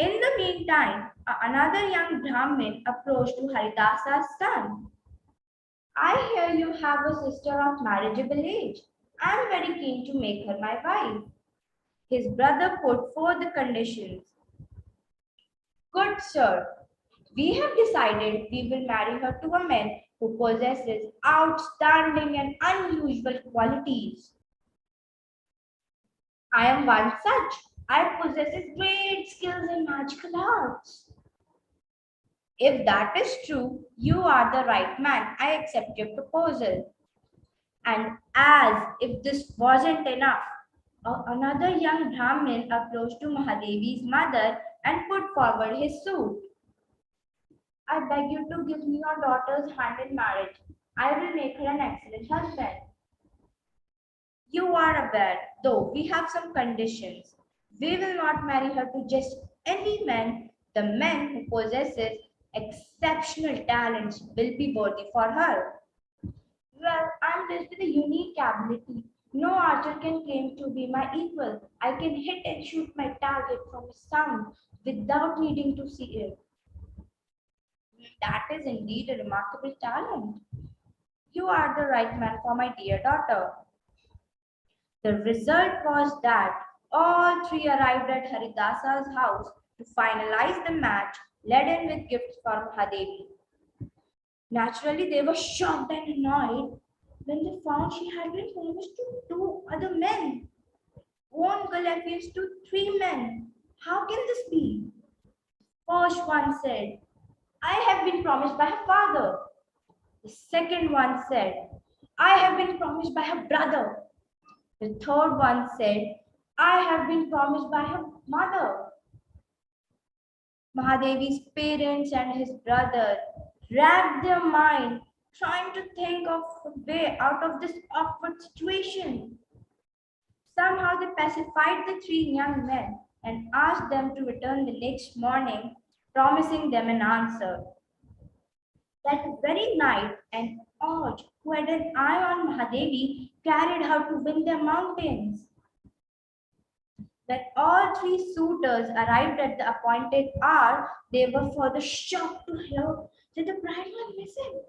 In the meantime, another young Brahmin approached to Haridasa's son. "I hear you have a sister of marriageable age. I am very keen to make her my wife." His brother put forth the conditions. "Good sir, we have decided we will marry her to a man who possesses outstanding and unusual qualities. I am one such. I possess great skills in magical arts." "If that is true, you are the right man. I accept your proposal." And as if this wasn't enough, another young Brahmin approached to Mahadevi's mother and put forward his suit. "I beg you to give me your daughter's hand in marriage. I will make her an excellent husband. You are aware, though, we have some conditions. We will not marry her to just any man. The man who possesses exceptional talents will be worthy for her." "Well, I'm blessed with a unique ability. No archer can claim to be my equal. I can hit and shoot my target from a sound without needing to see it." "That is indeed a remarkable talent. You are the right man for my dear daughter." The result was that all three arrived at Haridasa's house to finalize the match, laden with gifts for Mahadevi. Naturally, they were shocked and annoyed when they found she had been promised to two other men. One girl refused to three men. How can this be? First one said, I have been promised by her father. The second one said, I have been promised by her brother. The third one said, I have been promised by her mother. Mahadevi's parents and his brother racked their mind trying to think of a way out of this awkward situation. Somehow they pacified the three young men and asked them to return the next morning, promising them an answer. That very night, an Oj who had an eye on Mahadevi carried her to Vindhya mountains. When all three suitors arrived at the appointed hour, they were further shocked to hear that the bride was missing.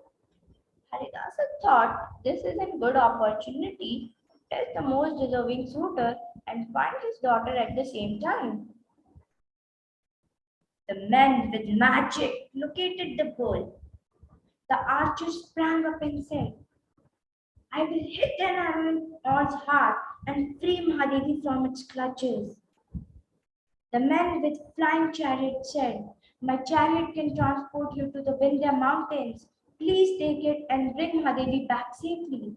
Haridasa thought this is a good opportunity to test the most deserving suitor and find his daughter at the same time. The men with magic located the girl. The archer sprang up and said, I will hit an arrow in Od's heart and free Mahadevi from its clutches. The man with flying chariot said, my chariot can transport you to the Vindhya mountains. Please take it and bring Mahadevi back safely.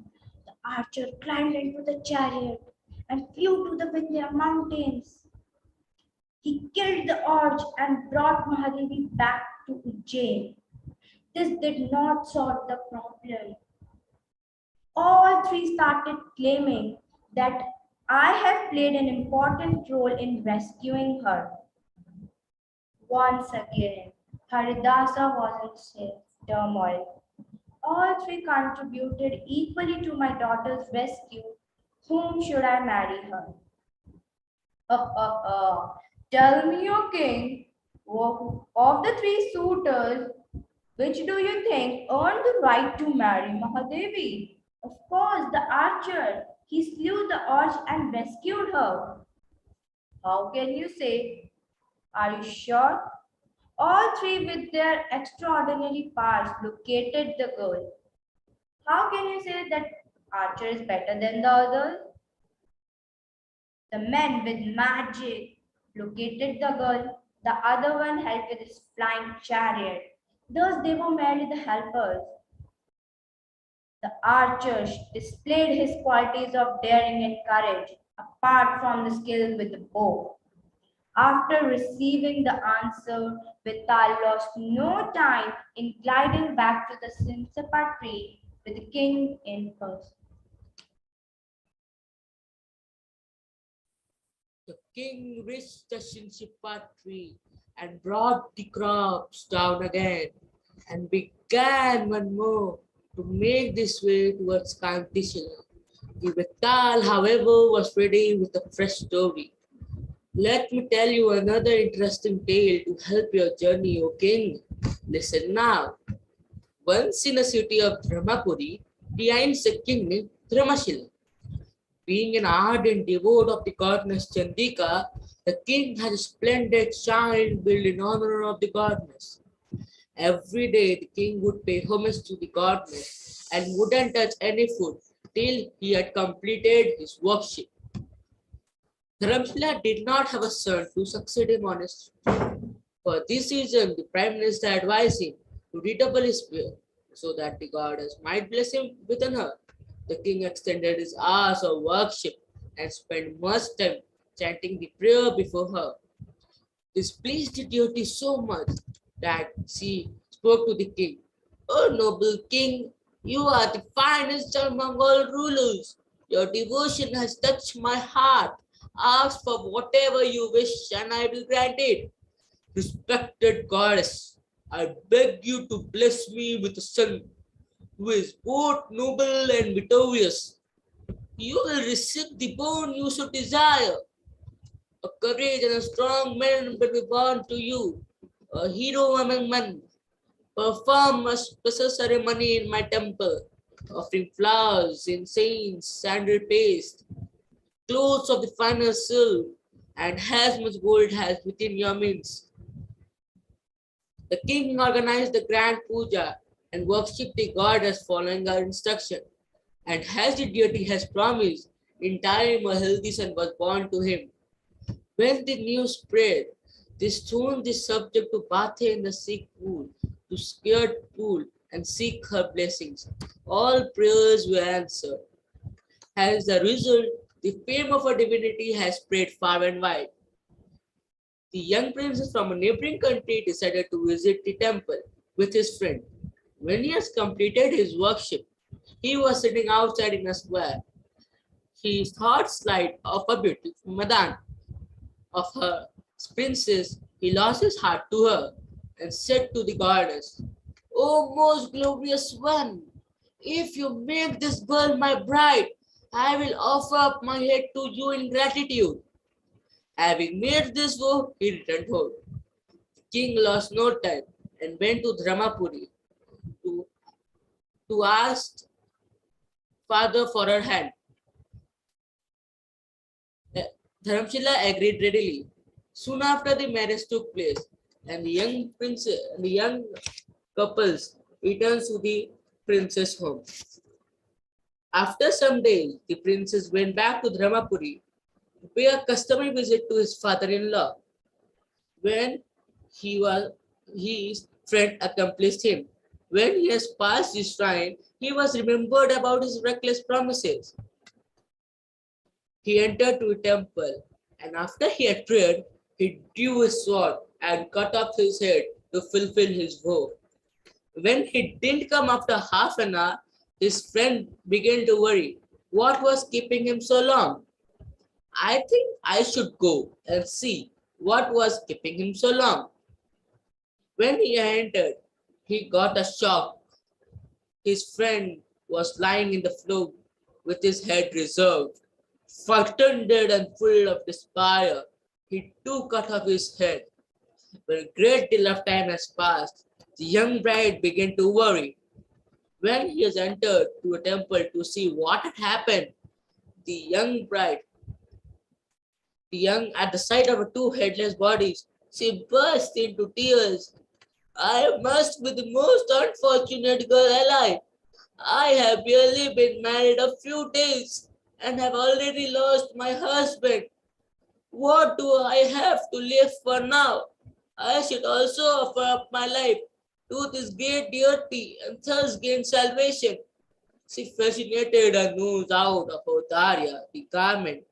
The archer climbed into the chariot and flew to the Vindhya mountains. He killed the Oj and brought Mahadevi back to Ujjain. This did not solve the problem. All three started claiming that I have played an important role in rescuing her. Once again, Haridasa was in turmoil. All three contributed equally to my daughter's rescue. Whom should I marry her? Tell me, O king, of the three suitors, which do you think earned the right to marry Mahadevi? Of course, the archer. He slew the Oj and rescued her. How can you say? Are you sure? All three with their extraordinary powers located the girl. How can you say that archer is better than the others? The man with magic located the girl. The other one helped with his flying chariot. Thus they were merely the helpers. The archer displayed his qualities of daring and courage, apart from the skill with the bow. After receiving the answer, Vital lost no time in gliding back to the Sinsapa tree with the king in person. The king reached the Sinsapa tree and brought the crops down again and began one more to make this way towards Kantishila. The Vital, however, was ready with a fresh story. Let me tell you another interesting tale to help your journey, O king. Listen now. Once in the city of Dharmapuri, resides a king named Dharmashila. Being an ardent devotee of the goddess Chandika, the king had a splendid shrine built in honor of the goddess. Every day the king would pay homage to the goddess and wouldn't touch any food till he had completed his worship. Dharamshila did not have a son to succeed him on his throne. For this reason, the prime minister advised him to redouble his prayer so that the goddess might bless him with an honor. The king extended his hours of worship and spent much time chanting the prayer before her. This pleased the deity so much that she spoke to the king. "O noble king, you are the finest among all rulers. Your devotion has touched my heart. Ask for whatever you wish and I will grant it. Respected goddess, I beg you to bless me with a son who is both noble and victorious. You will receive the boon you should desire. A courage and a strong man will be born to you, a hero among men. Perform a special ceremony in my temple, offering flowers, incense, sandal paste. clothes of the finest silk, and as much gold as within your means. The king organized the grand puja and worshipped the goddess following her instruction. And as the deity has promised, in time a healthy son was born to him. When the news spread, they stoned the subject to bathe in the sick pool, to scared pool, and seek her blessings. All prayers were answered. As a result, the fame of her divinity has spread far and wide. The young prince from a neighboring country decided to visit the temple with his friend. When he has completed his worship, he was sitting outside in a square. His thoughts light of a beautiful maiden, of her princess. He lost his heart to her and said to the goddess, "O most glorious one, if you make this girl my bride, I will offer up my head to you in gratitude." Having made this vow, he returned home. The king lost no time and went to Dharmapuri to, to ask father for her hand. Dharamshila agreed readily. Soon after the marriage took place, and the young prince and the young couples returned to the princess' home. After some days, the princess went back to Dharmapuri to pay a customary visit to his father-in-law. When his friend accomplished him. When he has passed his shrine, he was remembered about his reckless promises. He entered to a temple, and after he had prayed, he drew his sword and cut off his head to fulfill his vow. When he didn't come after half an hour, his friend began to worry. What was keeping him so long? I think I should go and see what was keeping him so long. When he entered, he got a shock. His friend was lying in the floor with his head reserved. Frightened and full of despair, he too cut off his head. When a great deal of time has passed, the young bride began to worry. When he has entered to a temple to see what had happened, at the sight of the two headless bodies, she burst into tears. "I must be the most unfortunate girl alive. I have barely been married a few days and have already lost my husband. What do I have to live for now? I should also offer up my life to this great deity and thus gain salvation." She fascinated her nose out of her darya, the garment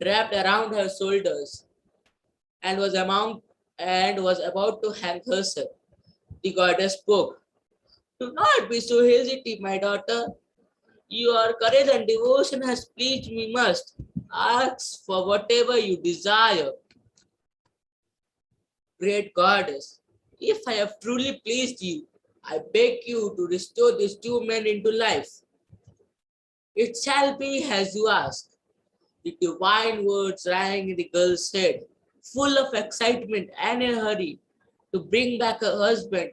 wrapped around her shoulders, and was about to hang herself. The goddess spoke. "Do not be so hesitant, my daughter. Your courage and devotion has pleased me much. Ask for whatever you desire." Great goddess, if I have truly pleased you, I beg you to restore these two men into life. "It shall be as you ask." The divine words rang in the girl's head, full of excitement and a hurry to bring back her husband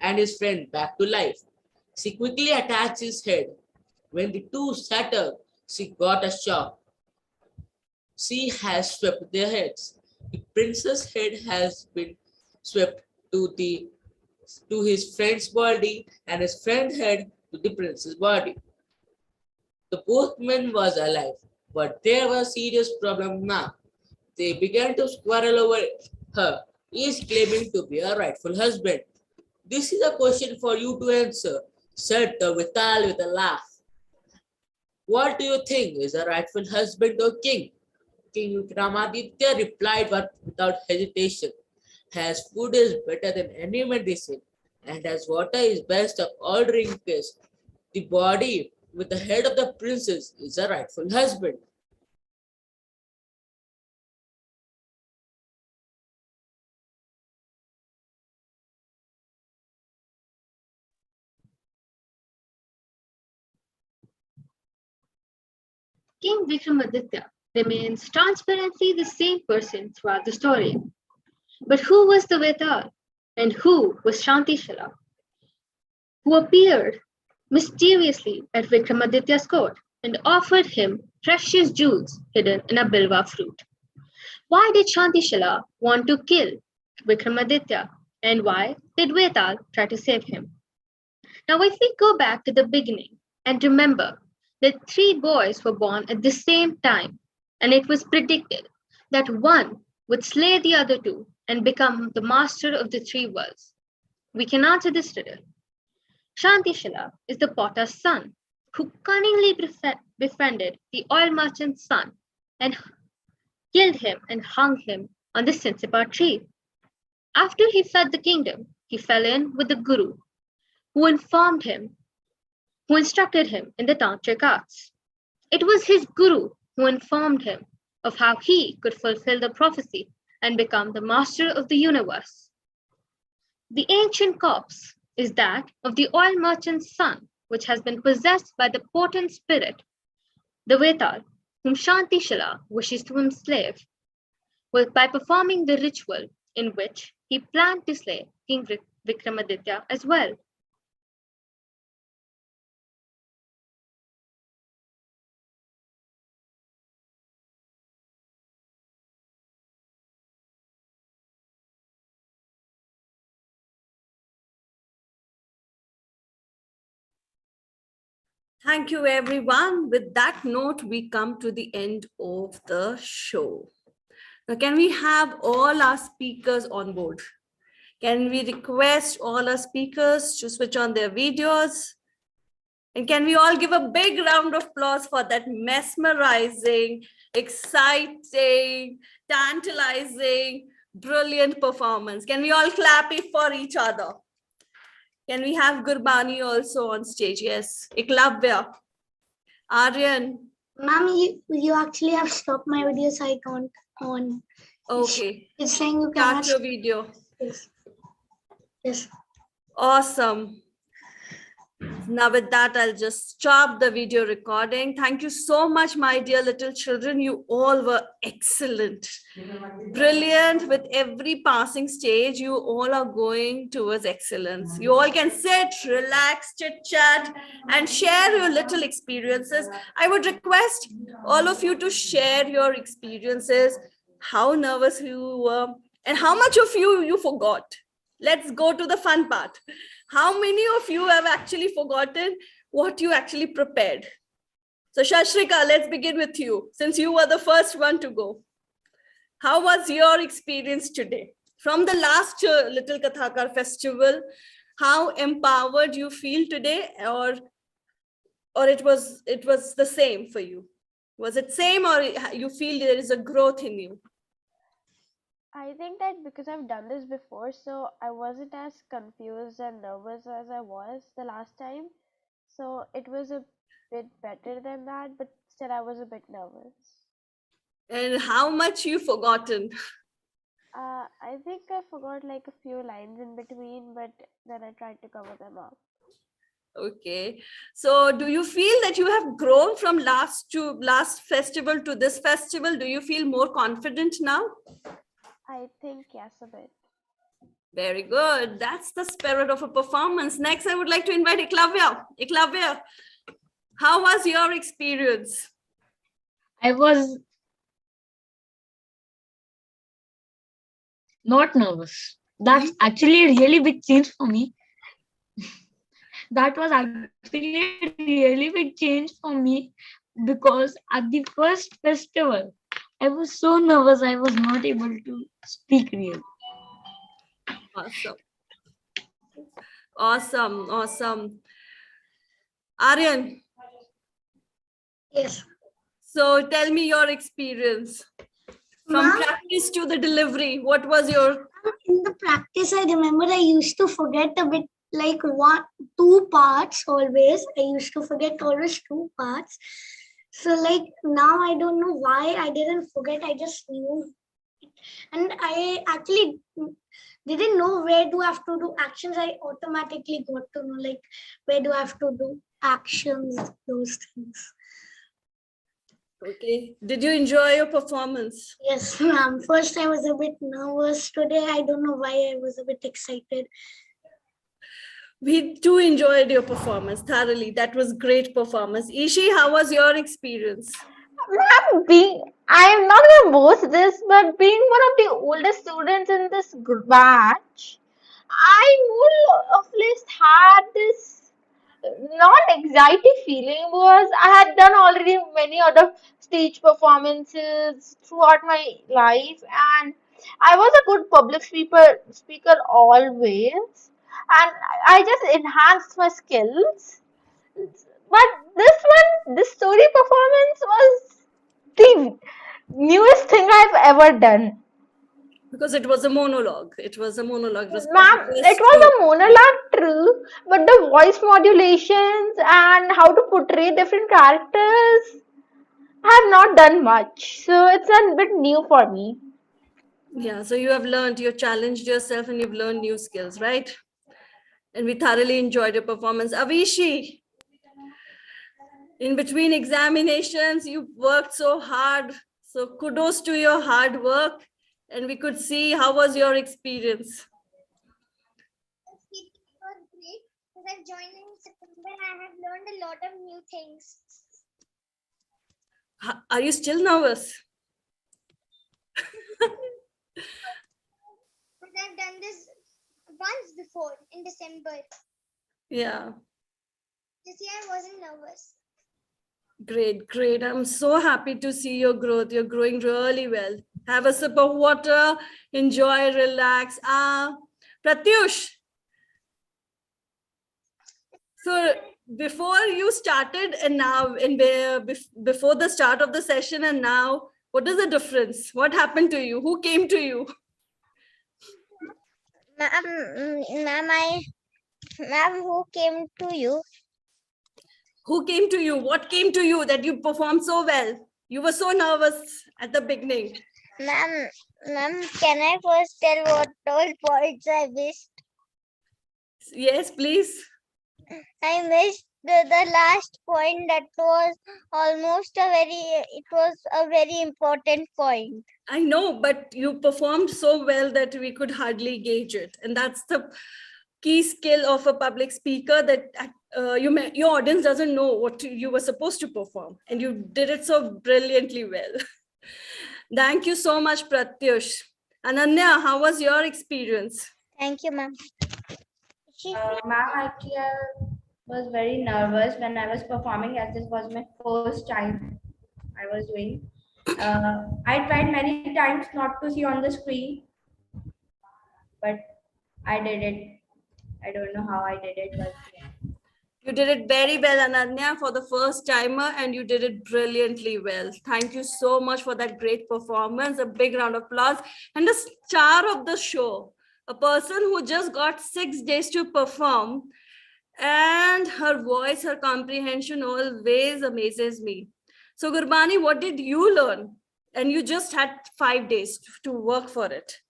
and his friend back to life. She quickly attached his head. When the two sat up, she got a shock. She has swept their heads. The prince's head has been swept to his friend's body, and his friend's head to the prince's body. The both men was alive, but there was a serious problem now. They began to quarrel over her, each claiming to be her rightful husband. "This is a question for you to answer," said the Vital with a laugh. "What do you think is a rightful husband or king?" King Vikramaditya replied without hesitation. "As food is better than any medicine, and as water is best of all drinkers, the body with the head of the princess is a rightful husband." King Vikramaditya remains transparently the same person throughout the story. But who was the Vetal and who was Shantishala, who appeared mysteriously at Vikramaditya's court and offered him precious jewels hidden in a bilwa fruit. Why did Shantishala want to kill Vikramaditya, and why did Vetal try to save him? Now, if we go back to the beginning and remember that three boys were born at the same time, and it was predicted that one would slay the other two and become the master of the three worlds, we can answer this riddle. Shantishala is the potter's son who cunningly befriended the oil merchant's son and killed him and hung him on the Sinsipar tree. After he fled the kingdom, he fell in with the Guru, who instructed him in the tantric arts. It was his Guru who informed him of how he could fulfill the prophecy and become the master of the universe. The ancient corpse is that of the oil merchant's son, which has been possessed by the potent spirit, the Vetal, whom Shantishala wishes to enslave, by performing the ritual in which he planned to slay King Vikramaditya as well. Thank you, everyone. With that note, we come to the end of the show. Now, can we have all our speakers on board? Can we request all our speakers to switch on their videos? And can we all give a big round of applause for that mesmerizing, exciting, tantalizing, brilliant performance? Can we all clap it for each other? Can we have Gurbani also on stage? Yes. Eklavya. Aryan. Ma'am, you actually have stopped my video, so I can't on. Okay. It's saying you Start cannot. your video. Yes. Yes. Awesome. Now with that, I'll just stop the video recording. Thank you so much, my dear little children. You all were excellent. Brilliant. With every passing stage, you all are going towards excellence. You all can sit, relax, chit chat, and share your little experiences. I would request all of you to share your experiences, how nervous you were, and how much of you forgot. Let's go to the fun part. How many of you have actually forgotten what you actually prepared? So Shashrika, let's begin with you, since you were the first one to go. How was your experience today? From the last Little Kathakar festival, how empowered you feel today, or it was the same for you? Was it same, or you feel there is a growth in you? I think that because I've done this before, so I wasn't as confused and nervous as I was the last time. So it was a bit better than that, but still I was a bit nervous. And how much you forgotten? I think I forgot like a few lines in between, but then I tried to cover them up. Okay. So do you feel that you have grown from last festival to this festival? Do you feel more confident now? I think yes, a bit. Very good. That's the spirit of a performance. Next, I would like to invite Eklavya. Eklavya, how was your experience? I was not nervous. That's actually a really big change for me. That was actually a really big change for me, because at the first festival, I was so nervous I was not able to speak really. Awesome. Awesome. Awesome. Aryan. Yes. So tell me your experience. From practice to the delivery, what was your... In the practice, I remember I used to forget a bit, like 2 parts always. I used to forget always 2 parts. So like now I don't know why I didn't forget. I just knew it. And I actually didn't know where do I have to do actions. I automatically got to know like where do I have to do actions, those things. Okay. Did you enjoy your performance? Yes, ma'am. First I was a bit nervous. Today I don't know why I was a bit excited. We too enjoyed your performance thoroughly. That was great performance. Ishi, how was your experience? Ma'am, I am not gonna boast this, but being one of the oldest students in this batch, I more of least had this not anxiety feeling because I had done already many other stage performances throughout my life, and I was a good public speaker always, and I just enhanced my skills. But this story performance was the newest thing I've ever done. Because it was a monologue. It was a monologue. It was Ma'am, it best was to, a monologue, true, but the voice modulations and how to portray different characters, I have not done much. So it's a bit new for me. yeah. So you have learned, you challenged yourself and you've learned new skills, right? And we thoroughly enjoyed your performance. Avishi, in between examinations, you worked so hard. So kudos to your hard work. And we could see how was your experience. It was great because I've joined in September and I have learned a lot of new things. Are you still nervous? But I've done this once before in December. Yeah. This year I wasn't nervous. Great, great. I'm so happy to see your growth. You're growing really well. Have a sip of water, enjoy, relax. Pratyush. So before you started and now, and before the start of the session and now, what is the difference? What happened to you? Who came to you? Ma'am, who came to you? Who came to you? What came to you that you performed so well? You were so nervous at the beginning. Ma'am, can I first tell what all points I missed? Yes, please. I missed the last point that was it was a very important point. I know, but you performed so well that we could hardly gauge it. And that's the key skill of a public speaker, that your audience doesn't know what you were supposed to perform. And you did it so brilliantly well. Thank you so much, Pratyush. Ananya, how was your experience? Thank you, ma'am. Ma'am, actually, I was very nervous when I was performing, as this was my first time I was doing. I tried many times not to see on the screen, but I did it. I don't know how I did it, but yeah. You did it very well, Ananya, for the first timer, and you did it brilliantly well. Thank you so much for that great performance. A big round of applause. And the star of the show, a person who just got 6 days to perform, and her voice, her comprehension always amazes me. So Gurbani, what did you learn? And you just had 5 days to work for it.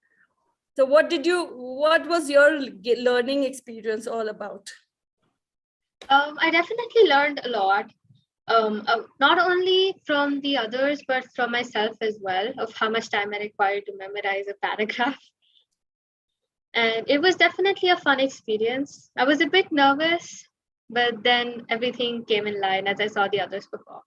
So what was your learning experience all about? I definitely learned a lot, not only from the others, but from myself as well, of how much time I required to memorize a paragraph. And it was definitely a fun experience. I was a bit nervous, but then everything came in line as I saw the others perform.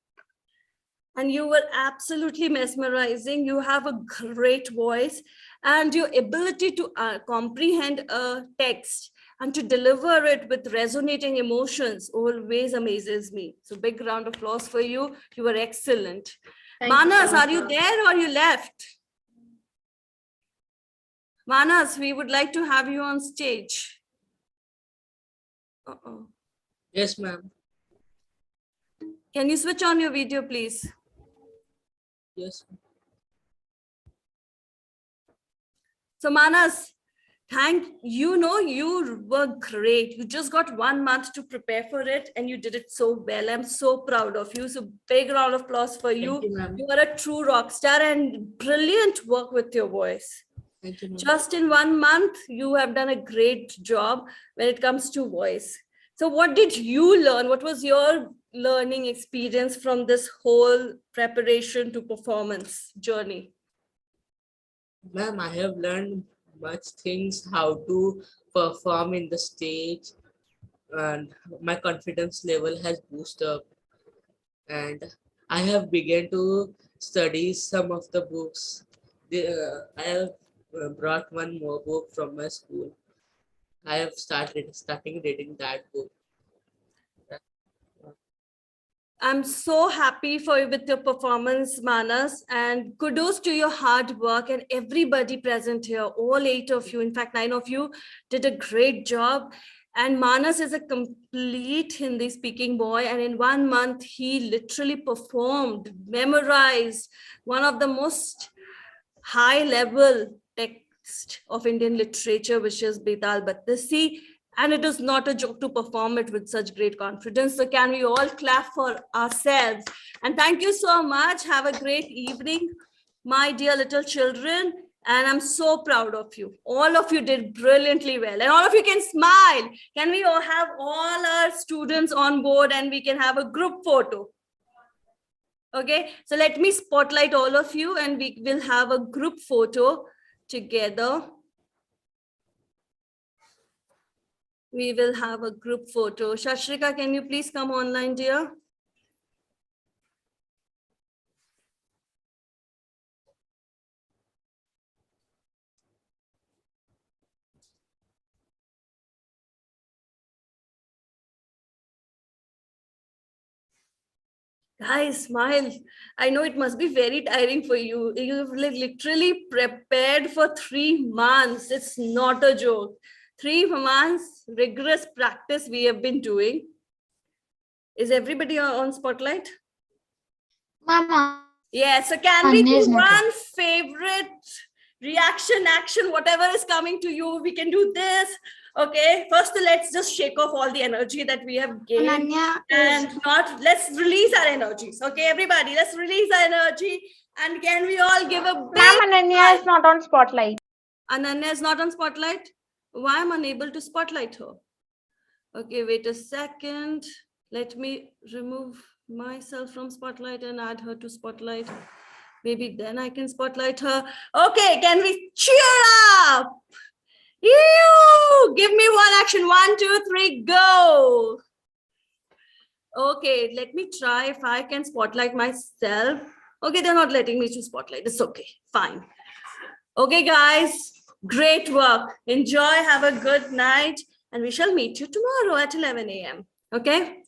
And you were absolutely mesmerizing. You have a great voice, and your ability to comprehend a text and to deliver it with resonating emotions always amazes me. So big round of applause for you. You were excellent. Thank you so Manas, much, are you ma'am. there or you left? Manas, we would like to have you on stage. Uh-oh. Yes, ma'am. Can you switch on your video, please? Yes. So Manas, you were great. You just got 1 month to prepare for it and you did it so well. I'm so proud of you. So big round of applause for you. Thank you, ma'am. You are a true rock star and brilliant work with your voice. Thank you, ma'am. Just in 1 month, you have done a great job when it comes to voice. So what did you learn? What was your learning experience from this whole preparation to performance journey? Ma'am, I have learned much things, how to perform in the stage, and my confidence level has boosted up, and I have begun to study some of the books. I have brought one more book from my school. I have starting reading that book. I'm so happy for you with your performance, Manas, and kudos to your hard work and everybody present here, all 8 of you, in fact, 9 of you did a great job. And Manas is a complete Hindi speaking boy. And in 1 month, he literally performed, memorized one of the most high level text of Indian literature, which is Betal Battisi. And it is not a joke to perform it with such great confidence. So can we all clap for ourselves? And thank you so much. Have a great evening, my dear little children. And I'm so proud of you. All of you did brilliantly well. And all of you can smile. Can we all have all our students on board and we can have a group photo? Okay, so let me spotlight all of you and we will have a group photo together. We will have a group photo. Shashrika, can you please come online, dear? Guys, smile. I know it must be very tiring for you. You've literally prepared for 3 months. It's not a joke. 3 months rigorous practice we have been doing. Is everybody on Spotlight? Mama. Yeah, so can we Anya's do not one favorite reaction, action, whatever is coming to you? We can do this. Okay, first let's just shake off all the energy that we have gained. Ananya And let's release our energies. Okay, everybody, let's release our energy. And can we all give a big Ma'am, Ananya is not on Spotlight. Ananya is not on Spotlight? Why am I unable to spotlight her? Okay, wait a second. Let me remove myself from Spotlight and add her to Spotlight. Maybe then I can spotlight her. Okay, can we cheer up? You give me one action. 1, 2, 3, go. Okay, let me try if I can spotlight myself. Okay, they're not letting me to spotlight. It's okay, fine. Okay, guys, great work. Enjoy, have a good night, and we shall meet you tomorrow at 11 a.m. Okay?